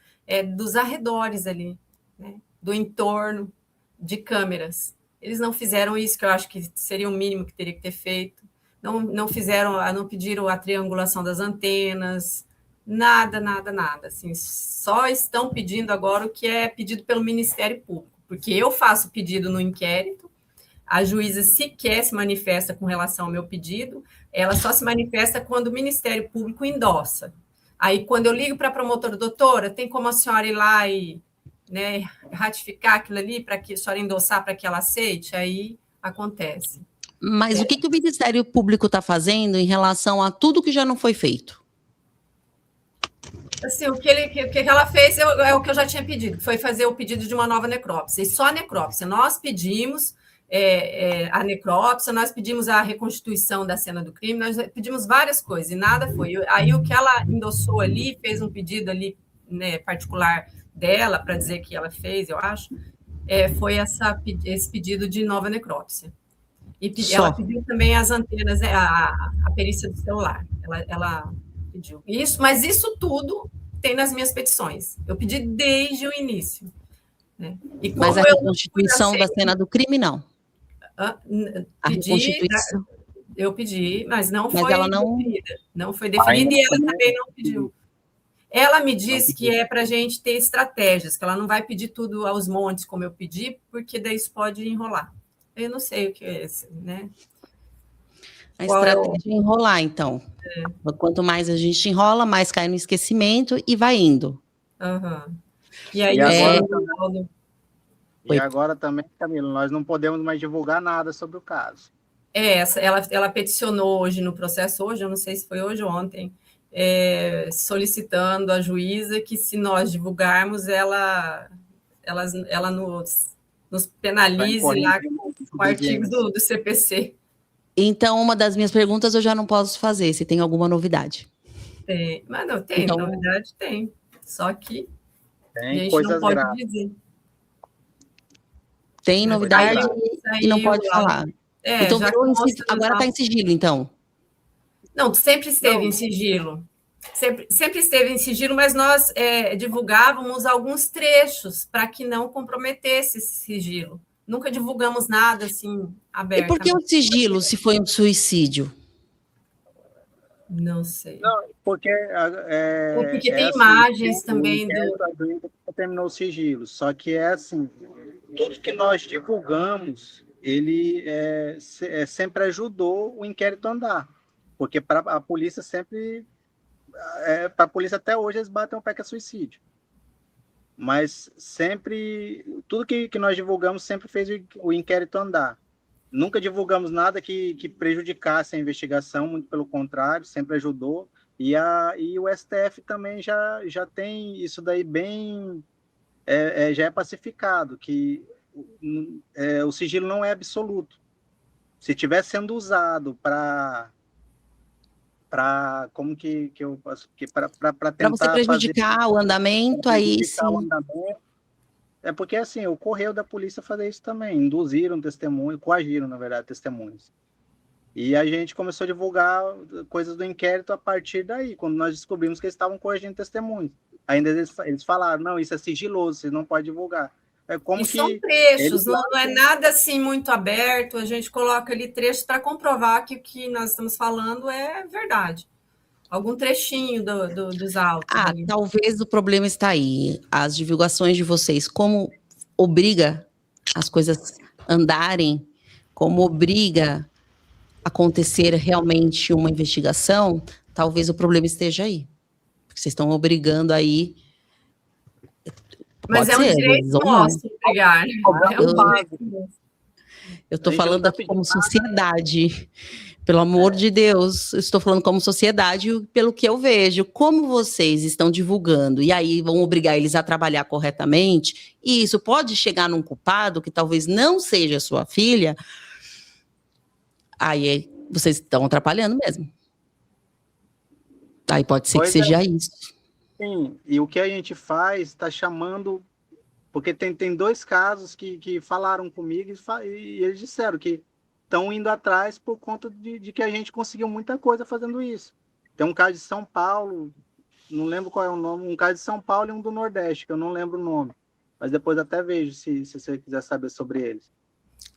dos arredores ali, né? Do entorno, de câmeras. Eles não fizeram isso, que eu acho que seria o mínimo que teria que ter feito. Não pediram a triangulação das antenas, nada. Assim, só estão pedindo agora o que é pedido pelo Ministério Público, porque eu faço pedido no inquérito, a juíza sequer se manifesta com relação ao meu pedido, ela só se manifesta quando o Ministério Público endossa. Aí, quando eu ligo para a promotora, doutora, tem como a senhora ir lá e, né, ratificar aquilo ali, para que a senhora endossar, para que ela aceite? Aí acontece. Mas o que o Ministério Público está fazendo em relação a tudo que já não foi feito? Assim, o que ela fez é o que eu já tinha pedido, foi fazer o pedido de uma nova necrópsia, e só a necrópsia. Nós pedimos a necrópsia, nós pedimos a reconstituição da cena do crime, nós pedimos várias coisas, e nada foi. Aí o que ela endossou ali, fez um pedido ali, né, particular dela, para dizer que ela fez, eu acho, foi esse pedido de nova necrópsia. E ela pediu também as antenas, a perícia do celular. Ela pediu. Mas isso tudo tem nas minhas petições. Eu pedi desde o início. Né? Mas a reconstituição da cena do crime, não? Eu pedi, mas não foi ela definida. Não foi definida e ela também não pediu. Ela me disse que é para a gente ter estratégias, que ela não vai pedir tudo aos montes, como eu pedi, porque daí isso pode enrolar. Eu não sei o que é esse, né? A estratégia é enrolar, então. Quanto mais a gente enrola, mais cai no esquecimento e vai indo. Uhum. E aí, agora também, Camila, nós não podemos mais divulgar nada sobre o caso. Ela peticionou hoje no processo, eu não sei se foi hoje ou ontem, solicitando à juíza que, se nós divulgarmos, ela nos penalize lá com artigos do CPC. Então, uma das minhas perguntas eu já não posso fazer, se tem alguma novidade. Tem, mas não tem, então, novidade tem. Só que a gente não pode dizer. Tem novidade e não pode falar. Então, agora está em sigilo, então? Não, sempre esteve em sigilo. Sempre esteve em sigilo, mas nós divulgávamos alguns trechos para que não comprometesse esse sigilo. Nunca divulgamos nada assim aberto. E por que o sigilo, se foi um suicídio? Não sei. Não, porque tem assim, imagens também do terminou o sigilo. Só que é assim, tudo que nós divulgamos, ele sempre ajudou o inquérito a andar, porque para a polícia sempre, para a polícia até hoje eles batem o pé que é suicídio. Mas sempre, tudo que nós divulgamos sempre fez o inquérito andar. Nunca divulgamos nada que prejudicasse a investigação, muito pelo contrário, sempre ajudou. E o STF também já tem isso daí bem, já é pacificado, que o sigilo não é absoluto. Se estiver sendo usado para como que eu posso, para tentar para você prejudicar o andamento, aí sim. É porque, assim, ocorreu da polícia fazer isso também, induziram testemunhos, coagiram, na verdade, testemunhos. E a gente começou a divulgar coisas do inquérito a partir daí, quando nós descobrimos que eles estavam coagindo testemunhos. Ainda eles falaram, não, isso é sigiloso, vocês não podem divulgar. São trechos, não é nada assim muito aberto, a gente coloca ali trechos para comprovar que o que nós estamos falando é verdade. Algum trechinho dos autos. Talvez o problema está aí. As divulgações de vocês, como obriga as coisas andarem, como obriga a acontecer realmente uma investigação, talvez o problema esteja aí. Porque vocês estão obrigando aí. Mas é um direito nosso obrigar. Eu estou falando aqui como sociedade. Pelo amor de Deus, eu estou falando como sociedade, pelo que eu vejo, como vocês estão divulgando, e aí vão obrigar eles a trabalhar corretamente, e isso pode chegar num culpado, que talvez não seja sua filha, aí vocês estão atrapalhando mesmo. Aí pode ser que seja isso. Sim, e o que a gente faz está chamando, porque tem dois casos que falaram comigo e eles disseram que estão indo atrás por conta de que a gente conseguiu muita coisa fazendo isso. Tem um caso de São Paulo, não lembro qual é o nome, um caso de São Paulo e um do Nordeste, que eu não lembro o nome, mas depois até vejo se você quiser saber sobre eles.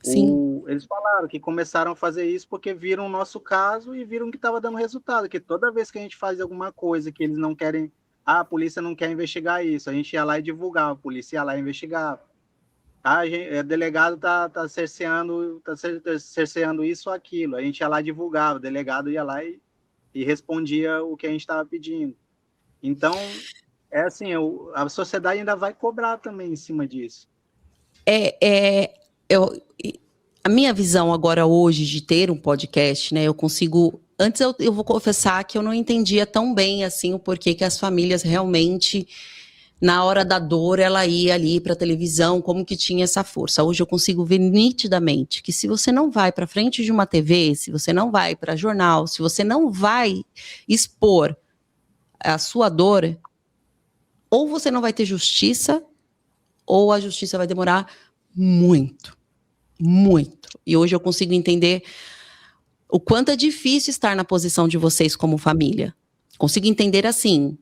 Sim. Eles falaram que começaram a fazer isso porque viram o nosso caso e viram que estava dando resultado, que toda vez que a gente faz alguma coisa que eles não querem, a polícia não quer investigar isso, a gente ia lá e divulgava, a polícia ia lá e investigava. O delegado tá cerceando isso ou aquilo, a gente ia lá e divulgava, o delegado ia lá e respondia o que a gente estava pedindo. Então, é assim, a sociedade ainda vai cobrar também em cima disso. A minha visão agora hoje de ter um podcast, né? Eu consigo. Antes eu vou confessar que eu não entendia tão bem assim o porquê que as famílias realmente, na hora da dor, ela ia ali para a televisão, como que tinha essa força. Hoje eu consigo ver nitidamente que se você não vai para frente de uma TV, se você não vai para jornal, se você não vai expor a sua dor, ou você não vai ter justiça, ou a justiça vai demorar muito. Muito. E hoje eu consigo entender o quanto é difícil estar na posição de vocês como família. Consigo entender assim,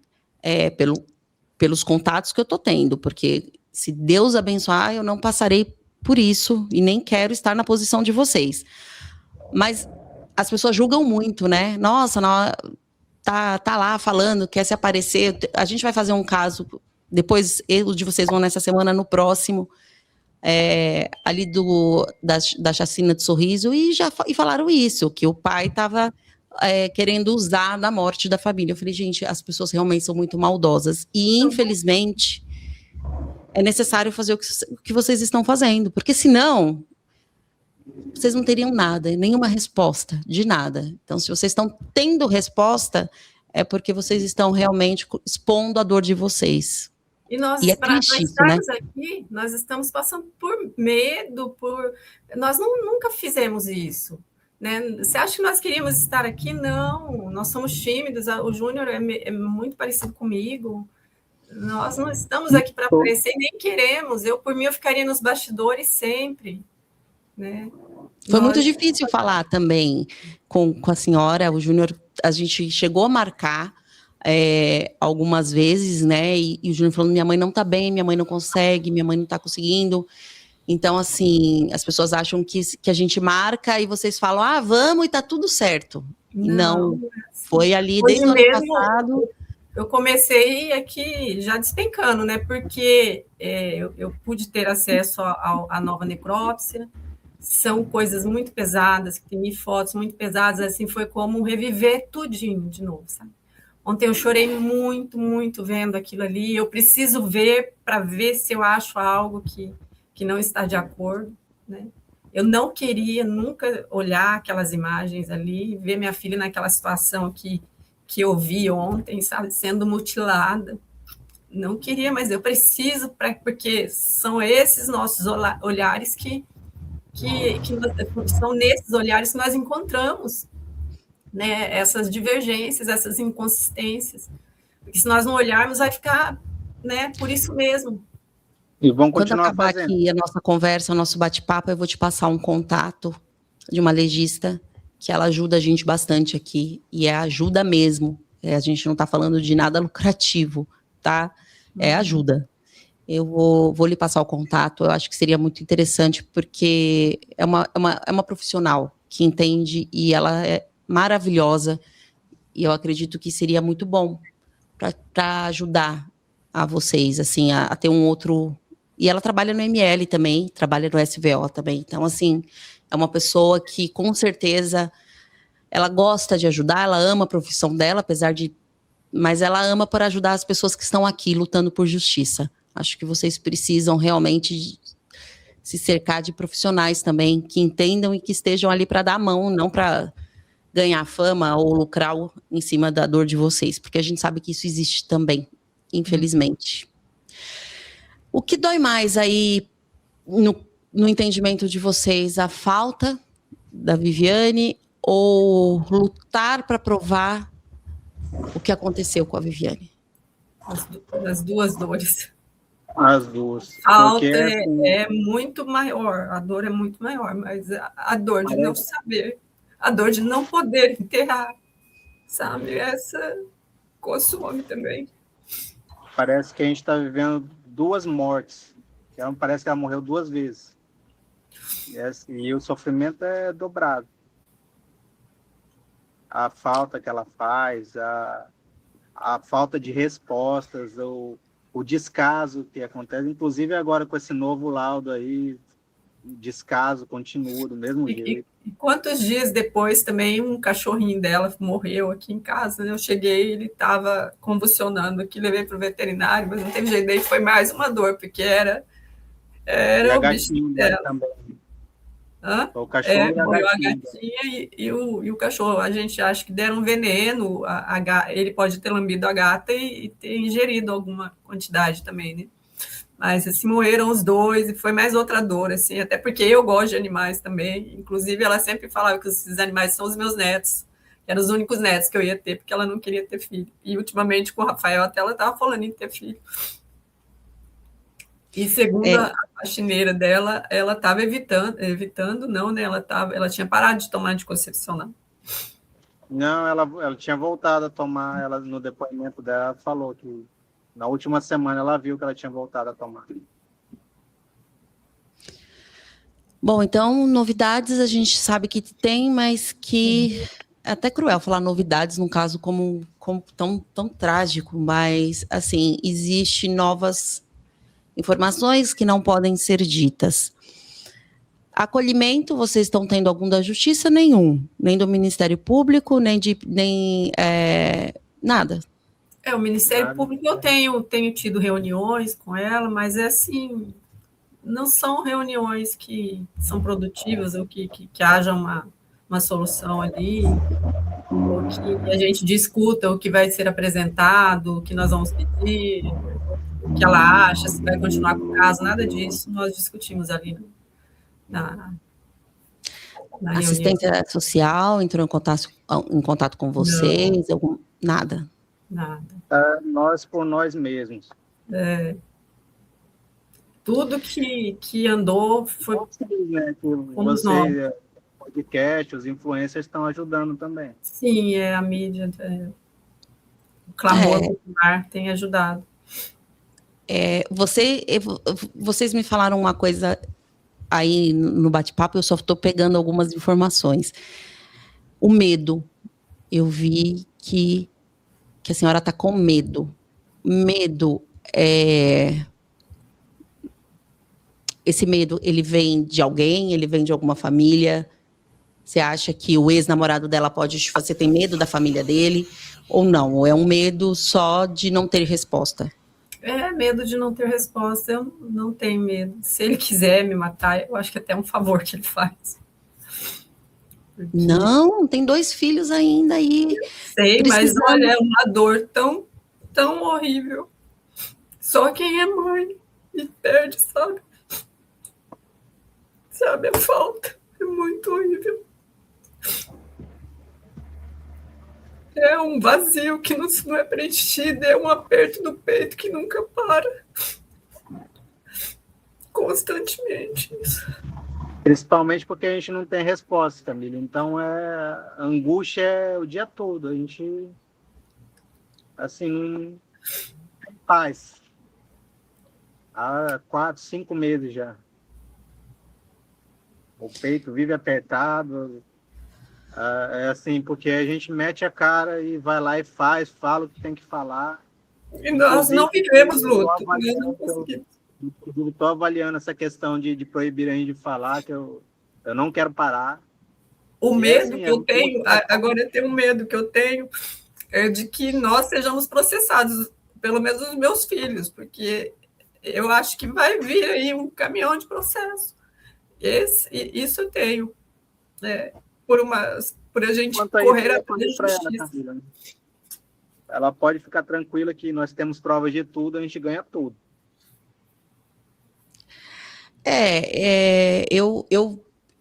pelos contatos que eu tô tendo, porque se Deus abençoar, eu não passarei por isso e nem quero estar na posição de vocês. Mas as pessoas julgam muito, né? Nossa, tá lá falando, quer se aparecer. A gente vai fazer um caso, depois os de vocês vão nessa semana, no próximo. Ali da chacina de Sorriso, e falaram isso, que o pai estava querendo usar da morte da família. Eu falei, gente, as pessoas realmente são muito maldosas, e infelizmente é necessário fazer o que vocês estão fazendo, porque senão vocês não teriam nada, nenhuma resposta de nada. Então, se vocês estão tendo resposta, é porque vocês estão realmente expondo a dor de vocês. E nós, E é para triste isso, estarmos né? aqui, nós estamos passando por medo, nós nunca fizemos isso, né? Você acha que nós queríamos estar aqui? Não, nós somos tímidos, o Júnior é muito parecido comigo, nós não estamos aqui para aparecer, nem queremos, por mim, eu ficaria nos bastidores sempre, né? Foi muito difícil falar também com a senhora, o Júnior, a gente chegou a marcar algumas vezes, né, e o Júnior falando, minha mãe não tá bem, minha mãe não consegue, minha mãe não tá conseguindo. Então, assim, as pessoas acham que a gente marca e vocês falam, vamos e tá tudo certo. Não, foi ali desde o ano passado. Eu comecei aqui já despencando, né, porque eu pude ter acesso à nova necrópsia, são coisas muito pesadas, que tem fotos muito pesadas, assim, foi como reviver tudinho de novo, sabe? Ontem eu chorei muito, muito vendo aquilo ali. Eu preciso ver para ver se eu acho algo que não está de acordo, né? Eu não queria nunca olhar aquelas imagens ali, ver minha filha naquela situação que eu vi ontem, sabe, sendo mutilada. Não queria, mas eu preciso, porque são esses nossos olhares que são nesses olhares que nós encontramos, né, essas divergências, essas inconsistências, porque se nós não olharmos, vai ficar, né, por isso mesmo. E vamos continuar Quando acabar fazendo. aqui a nossa conversa, o nosso bate-papo, eu vou te passar um contato de uma legista que ela ajuda a gente bastante aqui, e ajuda mesmo. A gente não está falando de nada lucrativo, tá? É ajuda. Eu vou lhe passar o contato, eu acho que seria muito interessante, porque é uma profissional que entende, e ela é maravilhosa, e eu acredito que seria muito bom para ajudar a vocês, assim, a ter um outro... E ela trabalha no ML também, trabalha no SVO também, então, assim, é uma pessoa que, com certeza, ela gosta de ajudar, ela ama a profissão dela, mas ela ama por ajudar as pessoas que estão aqui lutando por justiça. Acho que vocês precisam realmente se cercar de profissionais também, que entendam e que estejam ali para dar a mão, não para ganhar fama ou lucrar em cima da dor de vocês, porque a gente sabe que isso existe também, infelizmente. O que dói mais aí no entendimento de vocês? A falta da Viviane ou lutar para provar o que aconteceu com a Viviane? As duas dores. As duas. A falta é muito maior, a dor é muito maior, mas a dor de não saber, a dor de não poder enterrar, sabe? Essa consome também. Parece que a gente está vivendo duas mortes. Parece que ela morreu duas vezes. E o sofrimento é dobrado. A falta que ela faz, a falta de respostas, o descaso que acontece, inclusive agora com esse novo laudo aí, o descaso continua do mesmo jeito. E quantos dias depois também um cachorrinho dela morreu aqui em casa, né? Eu cheguei, ele estava convulsionando aqui, levei para o veterinário, mas não teve jeito, daí foi mais uma dor, porque era o bichinho dela. Também. Hã? O cachorro morreu a gatinha e o cachorro. A gente acha que deram veneno, ele pode ter lambido a gata e ter ingerido alguma quantidade também, né? Mas assim, morreram os dois e foi mais outra dor, assim, até porque eu gosto de animais também. Inclusive, ela sempre falava que esses animais são os meus netos, que eram os únicos netos que eu ia ter, porque ela não queria ter filho. E ultimamente, com o Rafael, até ela estava falando em ter filho. E segundo a faxineira dela, ela estava evitando, não, né? Ela tinha parado de tomar anticoncepcional. Não, ela tinha voltado a tomar, ela no depoimento dela falou que na última semana ela viu que ela tinha voltado a tomar. Bom, então, novidades a gente sabe que tem, mas que é até cruel falar novidades num caso como tão trágico, mas, assim, existem novas informações que não podem ser ditas. Acolhimento, vocês estão tendo algum da Justiça? Nenhum. Nem do Ministério Público, nem nada. O Ministério Público, eu tenho tido reuniões com ela, mas é assim, não são reuniões que são produtivas ou que haja uma solução ali, ou que a gente discuta o que vai ser apresentado, o que nós vamos pedir, o que ela acha, se vai continuar com o caso, nada disso nós discutimos ali na Assistência reunião. social entrou em contato com vocês? Nada? Nada. Nós por nós mesmos. Tudo que andou foi né, você, podcast, os influencers estão ajudando também. Sim, a mídia, o clamor popular tem ajudado. Vocês me falaram uma coisa aí no bate-papo, eu só estou pegando algumas informações. O medo, eu vi que a senhora está com medo. Medo, esse medo, ele vem de alguém, ele vem de alguma família? Você acha que o ex-namorado dela você tem medo da família dele? Ou não? Ou é um medo só de não ter resposta? Medo de não ter resposta. Eu não tenho medo. Se ele quiser me matar, eu acho que até é um favor que ele faz. Porque... Não, tem 2 filhos ainda aí. Sei, mas olha, é uma dor tão, tão horrível. Só quem é mãe e perde, sabe? Sabe a falta. É muito horrível. É um vazio que não é preenchido, é um aperto do peito que nunca para. Constantemente isso. Principalmente porque a gente não tem resposta, Camila. Então, a angústia é o dia todo. A gente, assim, não tem paz. Há 4, 5 meses já. O peito vive apertado. É assim, porque a gente mete a cara e vai lá e fala o que tem que falar. E nós não vivemos luto. Nós não conseguimos. Estou avaliando essa questão de proibir a gente de falar, que eu não quero parar. O medo que eu tenho, agora eu tenho um medo que eu tenho, é de que nós sejamos processados, pelo menos os meus filhos, porque eu acho que vai vir aí um caminhão de processo. Isso eu tenho. Por a gente correr atrás da justiça. Ela pode ficar tranquila que nós temos provas de tudo, a gente ganha tudo.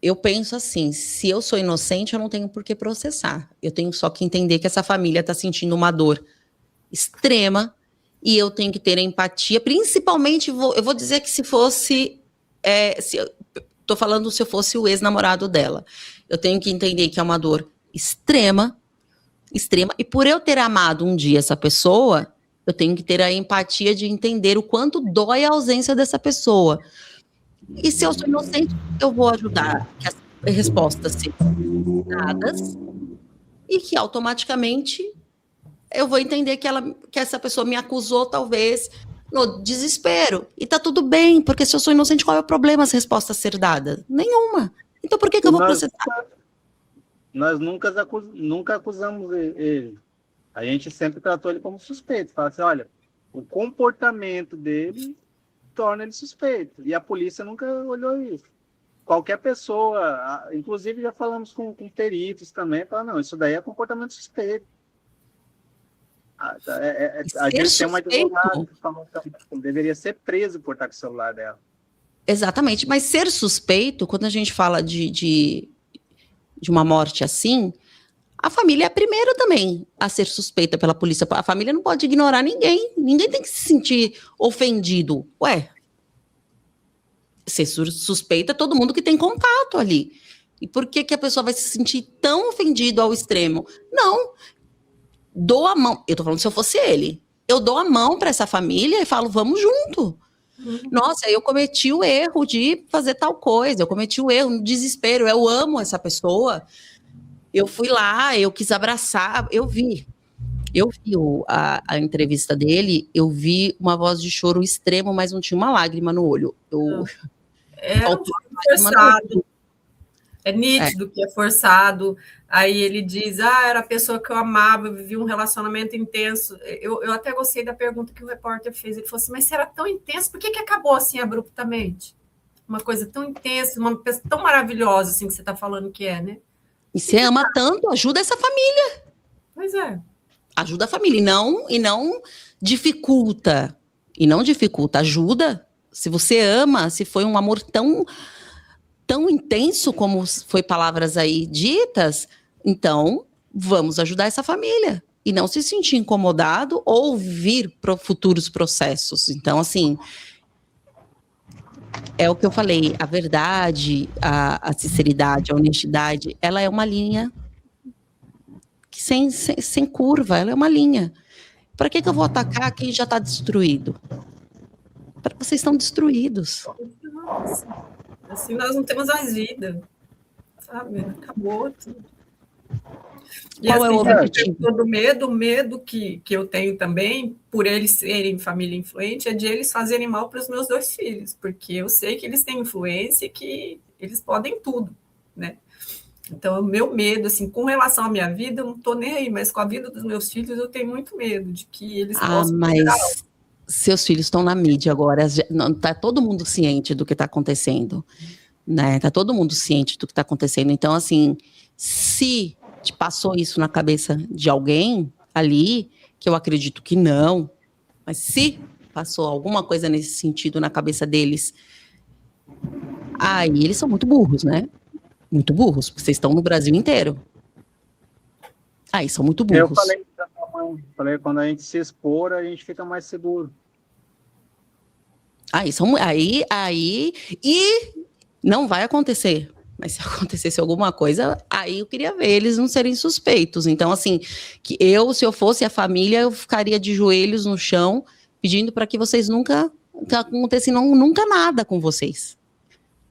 Eu penso assim, se eu sou inocente, eu não tenho por que processar. Eu tenho só que entender que essa família está sentindo uma dor extrema e eu tenho que ter empatia, principalmente, eu vou dizer que se fosse... Estou falando se eu fosse o ex-namorado dela. Eu tenho que entender que é uma dor extrema, e por eu ter amado um dia essa pessoa, eu tenho que ter a empatia de entender o quanto dói a ausência dessa pessoa. E se eu sou inocente, eu vou ajudar que as respostas sejam dadas e que automaticamente eu vou entender que essa pessoa me acusou, talvez, no desespero. E tá tudo bem, porque se eu sou inocente, qual é o problema as respostas ser dadas? Nenhuma. Então por que eu vou processar? Nós nunca acusamos ele. A gente sempre tratou ele como suspeito. Fala assim, olha, o comportamento dele torna ele suspeito. E a polícia nunca olhou isso. Qualquer pessoa, inclusive já falamos com peritos também, fala, não, isso daí é comportamento suspeito. A gente tem uma advogada que falou que deveria ser preso por estar com o celular dela. Exatamente, mas ser suspeito, quando a gente fala de uma morte assim, a família é a primeira também a ser suspeita pela polícia. A família não pode ignorar ninguém. Ninguém tem que se sentir ofendido. Ué, ser suspeita é todo mundo que tem contato ali. E por que a pessoa vai se sentir tão ofendido ao extremo? Não. Dou a mão. Eu tô falando se eu fosse ele. Eu dou a mão para essa família e falo, vamos junto. Nossa, eu cometi o erro de fazer tal coisa. Eu cometi o erro no desespero. Eu amo essa pessoa. Eu fui lá, eu quis abraçar. Eu vi a entrevista dele, eu vi uma voz de choro extremo, mas não tinha uma lágrima no olho. É forçado. É nítido que é forçado. Aí ele diz, era a pessoa que eu amava, eu vivi um relacionamento intenso. Eu até gostei da pergunta que o repórter fez. Ele falou assim, mas se era tão intenso, por que acabou assim abruptamente? Uma coisa tão intensa, uma pessoa tão maravilhosa assim que você está falando que é, né? E você ama tanto, ajuda essa família. Pois é. Ajuda a família e não dificulta. E não dificulta, ajuda. Se você ama, se foi um amor tão intenso como foi palavras aí ditas, então vamos ajudar essa família. E não se sentir incomodado ou vir para futuros processos. Então, assim, é o que eu falei, a verdade, a sinceridade, a honestidade, ela é uma linha que sem curva, ela é uma linha. Para que eu vou atacar quem já está destruído? Para que vocês estão destruídos. Nossa. Assim nós não temos mais vida, sabe? Acabou tudo. E qual é o objetivo? Todo o medo que eu tenho também, por eles serem família influente, é de eles fazerem mal para os meus 2 filhos, porque eu sei que eles têm influência e que eles podem tudo, né? Então, o meu medo, assim, com relação à minha vida, eu não estou nem aí, mas com a vida dos meus filhos eu tenho muito medo de que eles possam... Mas seus filhos estão na mídia agora, está todo mundo ciente do que está acontecendo, né? Está todo mundo ciente do que está acontecendo. Então, assim, se te passou isso na cabeça de alguém ali, que eu acredito que não, mas se passou alguma coisa nesse sentido na cabeça deles, aí eles são muito burros, né? Muito burros, porque vocês estão no Brasil inteiro. Aí são muito burros. Eu falei, quando a gente se expor, a gente fica mais seguro. Aí, e não vai acontecer. Mas se acontecesse alguma coisa, aí eu queria ver eles não serem suspeitos. Então, assim, se eu fosse a família, eu ficaria de joelhos no chão, pedindo para que vocês nunca acontecesse nunca nada com vocês.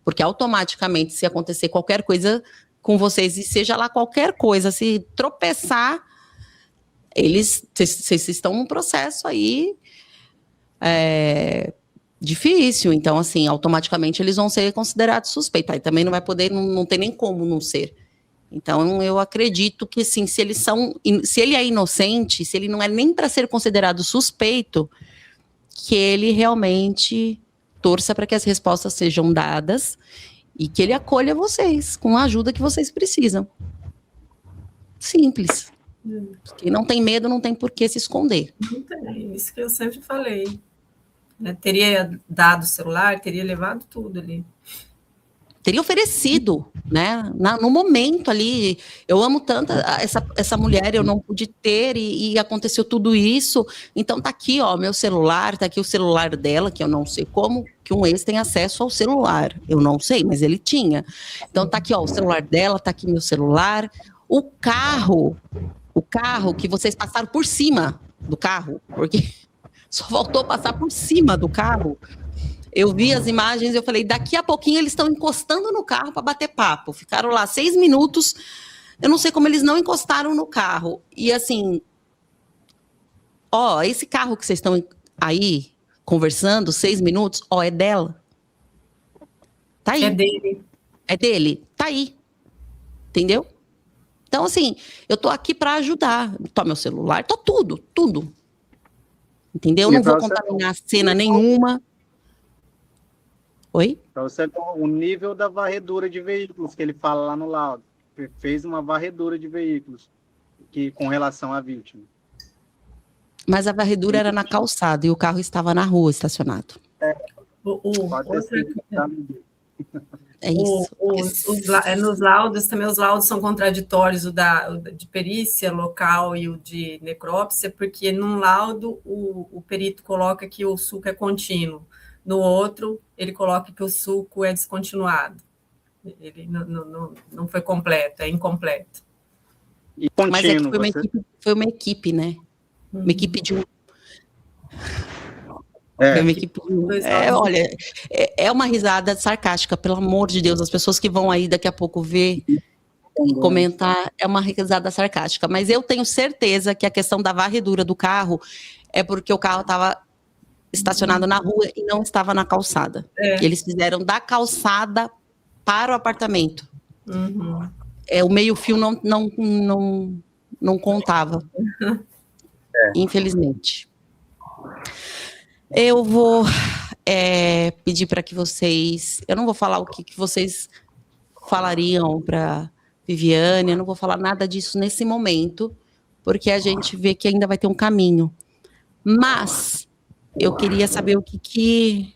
Porque automaticamente, se acontecer qualquer coisa com vocês, e seja lá qualquer coisa, se tropeçar, vocês estão num processo aí difícil. Então, assim, automaticamente eles vão ser considerados suspeitos. Aí também não vai poder, não tem nem como não ser. Então, eu acredito que, sim, se ele é inocente, se ele não é nem para ser considerado suspeito, que ele realmente torça para que as respostas sejam dadas e que ele acolha vocês com a ajuda que vocês precisam. Simples. Quem não tem medo não tem por que se esconder. Não tem, isso que eu sempre falei. Teria dado o celular, teria levado tudo ali. Teria oferecido, né? No momento ali, eu amo tanto essa mulher, eu não pude ter e aconteceu tudo isso. Então tá aqui, ó, meu celular, tá aqui o celular dela, que eu não sei como que um ex tem acesso ao celular. Eu não sei, mas ele tinha. Então tá aqui, ó, o celular dela, tá aqui meu celular. O carro que vocês passaram por cima do carro, porque só faltou passar por cima do carro. Eu vi as imagens e eu falei, daqui a pouquinho eles estão encostando no carro para bater papo. Ficaram lá 6 minutos. Eu não sei como eles não encostaram no carro. E assim, ó, esse carro que vocês estão aí conversando 6 minutos, ó, é dela. Tá aí. É dele. É dele. Tá aí. Entendeu? Então, assim, eu tô aqui para ajudar. Tô meu celular, tô tudo. Entendeu? Eu não vou contaminar cena nenhuma. Oi? Para você ver o nível da varredura de veículos que ele fala lá no laudo. Ele fez uma varredura de veículos com relação à vítima. Mas a varredura era na calçada e o carro estava na rua estacionado. Pode ter sido, tá? É isso. Nos laudos, também os laudos são contraditórios, o de perícia local e o de necrópsia, porque num laudo o perito coloca que o sulco é contínuo, no outro ele coloca que o sulco é descontinuado. Ele não foi completo, é incompleto. E contínuo, mas é que foi uma equipe, né? Uma equipe de um... olha, é uma risada sarcástica, pelo amor de Deus, as pessoas que vão aí daqui a pouco ver e comentar, é uma risada sarcástica, mas eu tenho certeza que a questão da varredura do carro é porque o carro estava estacionado na rua e não estava na calçada. Eles fizeram da calçada para o apartamento. O meio-fio não contava. Infelizmente. Eu vou pedir para que vocês... Eu não vou falar o que vocês falariam para Viviane, eu não vou falar nada disso nesse momento, porque a gente vê que ainda vai ter um caminho. Mas eu queria saber o que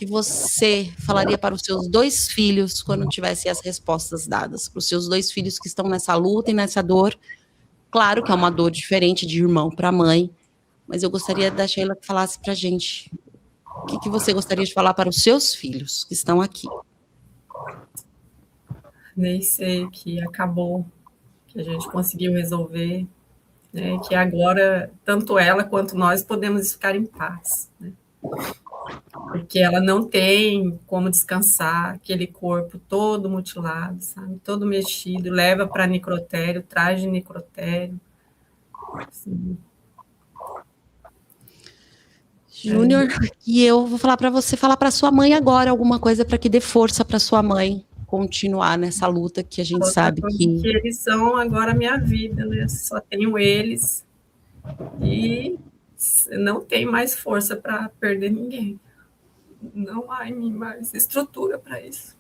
você falaria para os seus 2 filhos quando tivesse as respostas dadas, para os seus 2 filhos que estão nessa luta e nessa dor. Claro que é uma dor diferente de irmão para mãe, mas eu gostaria da Sheila que falasse para a gente o que você gostaria de falar para os seus filhos que estão aqui. Nem sei, que acabou, que a gente conseguiu resolver, né, que agora tanto ela quanto nós podemos ficar em paz, né? Porque ela não tem como descansar, aquele corpo todo mutilado, sabe, todo mexido, leva para necrotério, traz de necrotério. Assim. Júnior, e eu vou falar para você, falar para sua mãe agora alguma coisa para que dê força para sua mãe continuar nessa luta que a gente sabe que... Que eles são agora a minha vida, né? Só tenho eles e não tem mais força para perder ninguém. Não há em mim mais estrutura para isso.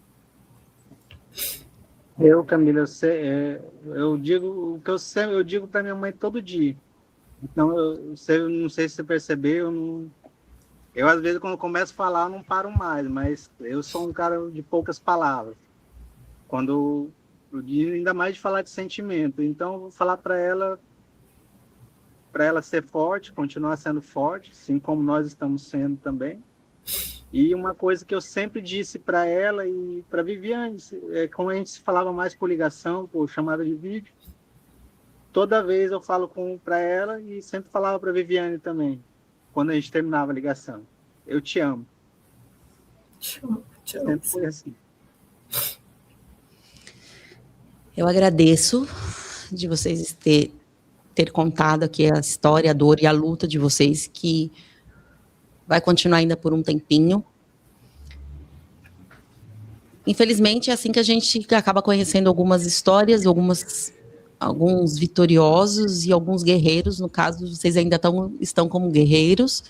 Camila, eu digo o que eu digo para minha mãe todo dia. Então, eu não sei se você percebeu, eu às vezes quando começo a falar não paro mais, mas eu sou um cara de poucas palavras. Ainda mais de falar de sentimento. Então, eu vou falar para ela ser forte, continuar sendo forte, assim como nós estamos sendo também. E uma coisa que eu sempre disse para ela e para Viviane, como a gente se falava mais por ligação, por chamada de vídeo, toda vez eu falo para ela e sempre falava para Viviane também, quando a gente terminava a ligação. Eu te amo. Te amo. Sempre foi assim. Eu agradeço de vocês ter contado aqui a história, a dor e a luta de vocês, que vai continuar ainda por um tempinho. Infelizmente, é assim que a gente acaba conhecendo algumas histórias, alguns vitoriosos e alguns guerreiros. No caso, vocês ainda estão como guerreiros.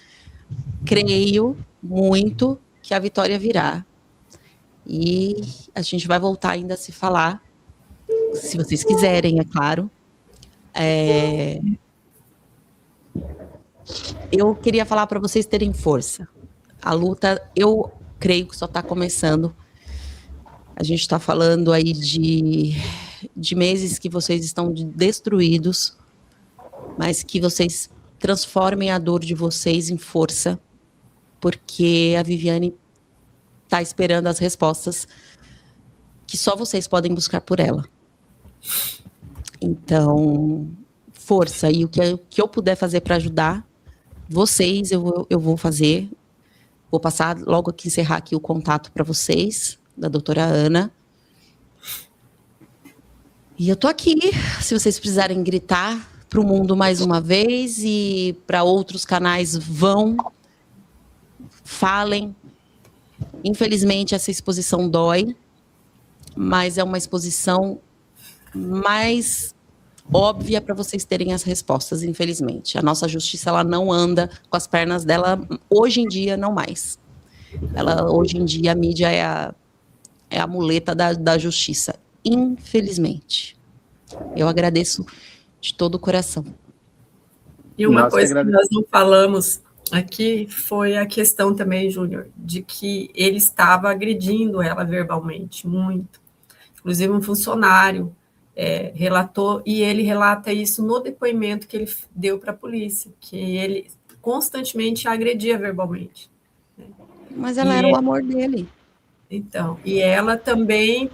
Creio muito que a vitória virá. E a gente vai voltar ainda a se falar, se vocês quiserem, é claro. Eu queria falar para vocês terem força. A luta, eu creio que só está começando. A gente está falando aí de meses que vocês estão destruídos, mas que vocês transformem a dor de vocês em força, porque a Viviane está esperando as respostas que só vocês podem buscar por ela. Então, força, e o que eu puder fazer para ajudar vocês, eu vou fazer. Vou passar logo aqui, encerrar aqui o contato para vocês, da doutora Ana. E eu tô aqui, se vocês precisarem gritar para o mundo mais uma vez e para outros canais, falem. Infelizmente, essa exposição dói, mas é uma exposição mais óbvia para vocês terem as respostas, infelizmente. A nossa justiça, ela não anda com as pernas dela, hoje em dia, não mais. Hoje em dia, a mídia é a muleta da justiça, infelizmente. Eu agradeço de todo o coração. E uma coisa que nós não falamos aqui foi a questão também, Júnior, de que ele estava agredindo ela verbalmente, muito. Inclusive, um funcionário relatou, e ele relata isso no depoimento que ele deu para a polícia, que ele constantemente a agredia verbalmente. Né? Mas ela era o amor dele. Então, e ela também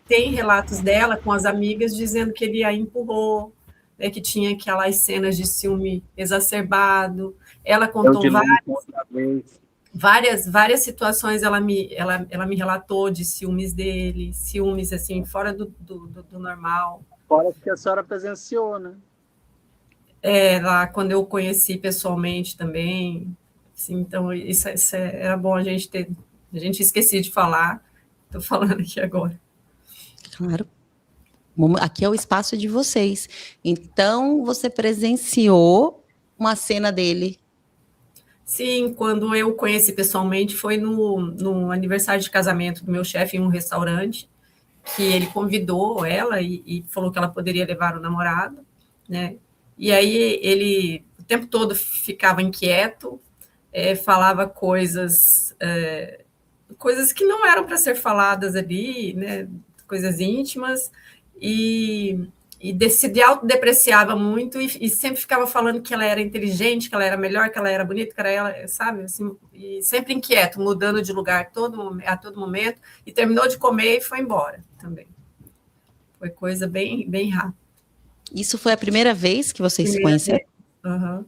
tem relatos dela com as amigas dizendo que ele a empurrou, né, que tinha aquelas cenas de ciúme exacerbado. Ela contou várias situações, ela me relatou de ciúmes dele, ciúmes assim, fora do normal. Fora que a senhora presenciou, né? Lá quando eu conheci pessoalmente também. Assim, então, isso era bom a gente ter. A gente esqueci de falar, estou falando aqui agora. Claro. Aqui é o espaço de vocês. Então, você presenciou uma cena dele? Sim, quando eu conheci pessoalmente, foi no aniversário de casamento do meu chefe em um restaurante, que ele convidou ela e falou que ela poderia levar o namorado, né? E aí ele o tempo todo ficava inquieto, falava coisas que não eram para ser faladas ali, né? Coisas íntimas, e se autodepreciava muito e sempre ficava falando que ela era inteligente, que ela era melhor, que ela era bonita, que era ela, sabe? Assim, e sempre inquieto, mudando de lugar a todo momento, e terminou de comer e foi embora também. Foi coisa bem, bem rápida. Isso foi a primeira vez que vocês se conheceram? Uhum.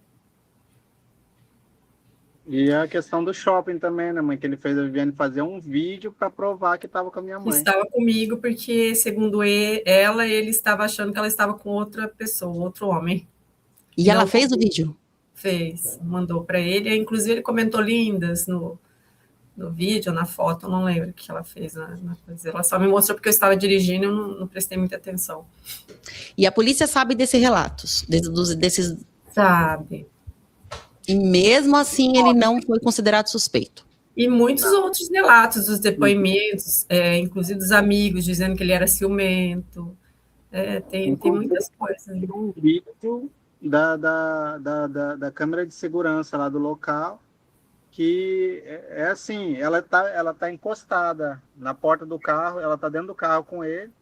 E a questão do shopping também, né, mãe? Que ele fez a Viviane fazer um vídeo para provar que estava com a minha mãe. Estava comigo, porque, segundo ela, ele estava achando que ela estava com outra pessoa, outro homem. E ela fez o vídeo? Fez, mandou para ele. Inclusive, ele comentou lindas no vídeo, na foto, eu não lembro o que ela fez. Ela só me mostrou porque eu estava dirigindo e eu não prestei muita atenção. E a polícia sabe desses relatos? Desses... Sabe. E mesmo assim ele não foi considerado suspeito. E muitos outros relatos dos depoimentos, inclusive dos amigos, dizendo que ele era ciumento. Tem muitas coisas. Um vídeo da câmera de segurança lá do local, que assim, ela tá encostada na porta do carro, ela tá dentro do carro com ele,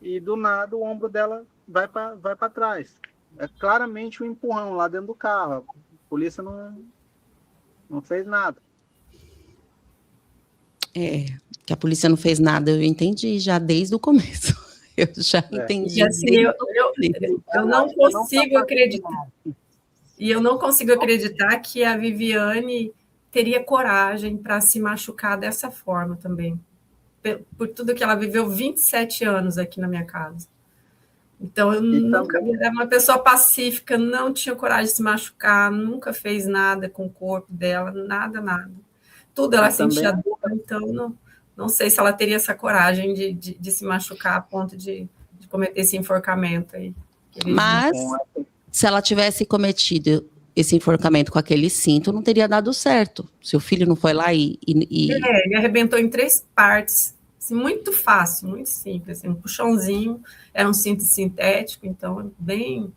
e do nada o ombro dela vai para trás. É claramente um empurrão lá dentro do carro. A polícia não fez nada. Que a polícia não fez nada, eu entendi já desde o começo. Eu já entendi. E assim, eu não consigo acreditar. E eu não consigo acreditar que a Viviane teria coragem para se machucar dessa forma também. Por tudo que ela viveu 27 anos aqui na minha casa. Então, eu nunca era uma pessoa pacífica, não tinha coragem de se machucar, nunca fez nada com o corpo dela, nada. Tudo ela sentia dor, então não sei se ela teria essa coragem de se machucar a ponto de cometer esse enforcamento aí. Mas, se ela tivesse cometido esse enforcamento com aquele cinto, não teria dado certo. Seu filho não foi lá e... ele arrebentou em 3 partes. Assim, muito fácil, muito simples, assim, um puxãozinho, era um cinto sintético, então bem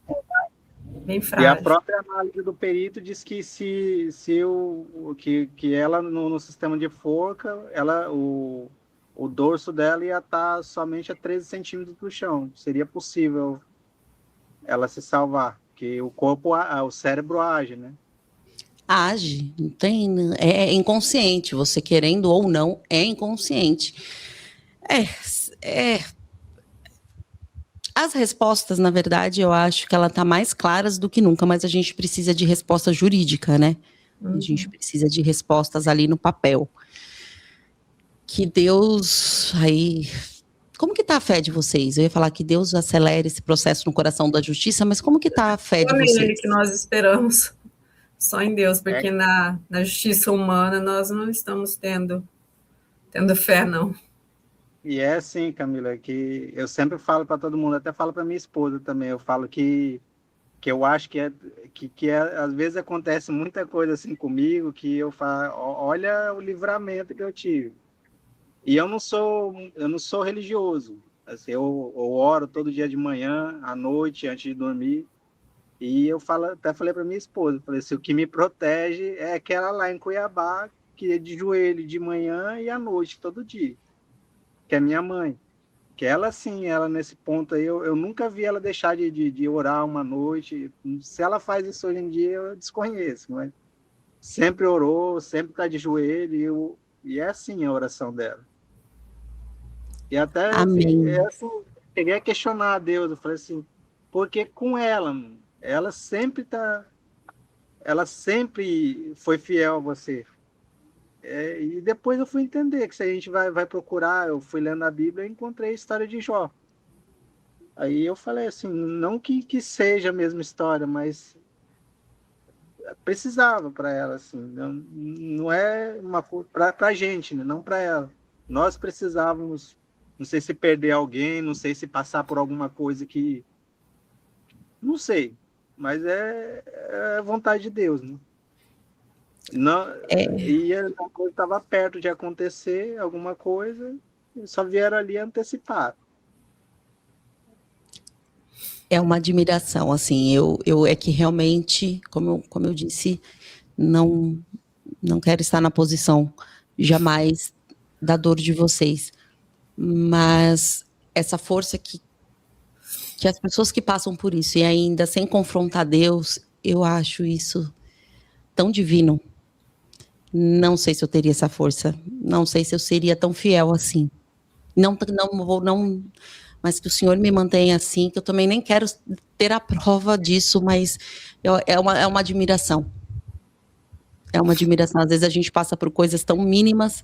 frágil. E a própria análise do perito diz que que ela no sistema de forca, o dorso dela ia estar somente a 13 centímetros do chão. Seria possível ela se salvar, porque o corpo, o cérebro age, né? Age, não tem, é inconsciente, você querendo ou não, é inconsciente. As respostas, na verdade, eu acho que ela está mais claras do que nunca, mas a gente precisa de resposta jurídica, né? A gente precisa de respostas ali no papel. Que Deus aí... Como que está a fé de vocês? Eu ia falar que Deus acelere esse processo no coração da justiça, mas como que está a fé de vocês? Só nele que nós esperamos. Só em Deus, porque na justiça humana nós não estamos tendo fé, não. E é assim, Camila, que eu sempre falo para todo mundo, até falo para minha esposa também, eu falo que eu acho que às vezes acontece muita coisa assim comigo, que eu falo, olha o livramento que eu tive. E eu não sou religioso, assim, eu oro todo dia de manhã, à noite, antes de dormir, e até falei para minha esposa, falei assim, o que me protege é aquela lá em Cuiabá, que é de joelho de manhã e à noite, todo dia, que é minha mãe. Que ela, sim, ela nesse ponto aí, eu nunca vi ela deixar de orar uma noite. Se ela faz isso hoje em dia, eu desconheço, mas sempre orou, sempre está de joelho, e é assim a oração dela. E até Amém. assim, cheguei a questionar a Deus, eu falei assim, porque com ela sempre foi fiel a você. E depois eu fui entender que se a gente vai procurar, eu fui lendo a Bíblia e encontrei a história de Jó. Aí eu falei assim, não que seja a mesma história, mas precisava para ela, assim, não é uma coisa para a gente, né? Não para ela. Nós precisávamos, não sei se perder alguém, não sei se passar por alguma coisa que, não sei, mas é vontade de Deus, né? Não, e a coisa estava perto de acontecer, alguma coisa, só vieram ali antecipar. É uma admiração, assim, eu é que realmente, como eu disse, não quero estar na posição jamais da dor de vocês, mas essa força que as pessoas que passam por isso e ainda sem confrontar Deus, eu acho isso tão divino. Não sei se eu teria essa força, não sei se eu seria tão fiel assim. Não, mas que o Senhor me mantenha assim, que eu também nem quero ter a prova disso, mas é uma admiração. É uma admiração. Às vezes a gente passa por coisas tão mínimas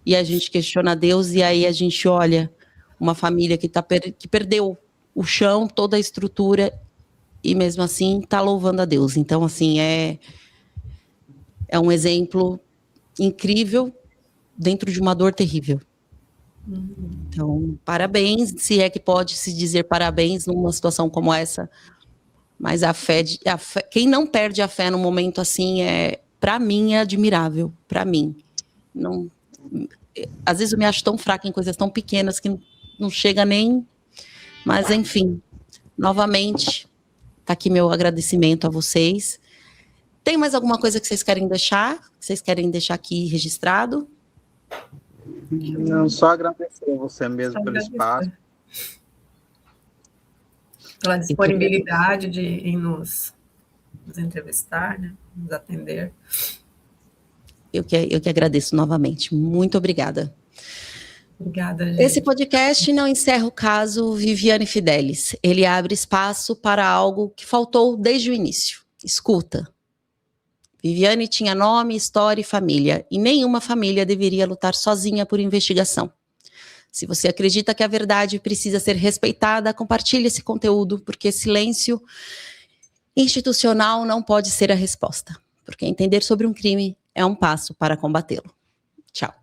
e a gente questiona Deus e aí a gente olha uma família que perdeu o chão, toda a estrutura e mesmo assim está louvando a Deus. Então, assim, é um exemplo incrível dentro de uma dor terrível. Então, parabéns, se é que pode se dizer parabéns numa situação como essa, mas a fé, quem não perde a fé num momento assim, para mim, é admirável, para mim. Não, às vezes eu me acho tão fraca em coisas tão pequenas que não chega nem, mas enfim, novamente, tá aqui meu agradecimento a vocês. Tem mais alguma coisa que vocês querem deixar? Que vocês querem deixar aqui registrado? Não, só agradecer a você mesmo pelo espaço. Pela disponibilidade em nos entrevistar, né? Nos atender. Eu que agradeço novamente. Muito obrigada. Obrigada, gente. Esse podcast não encerra o caso Viviane Fidelis. Ele abre espaço para algo que faltou desde o início. Escuta. Viviane tinha nome, história e família, e nenhuma família deveria lutar sozinha por investigação. Se você acredita que a verdade precisa ser respeitada, compartilhe esse conteúdo, porque silêncio institucional não pode ser a resposta, porque entender sobre um crime é um passo para combatê-lo. Tchau.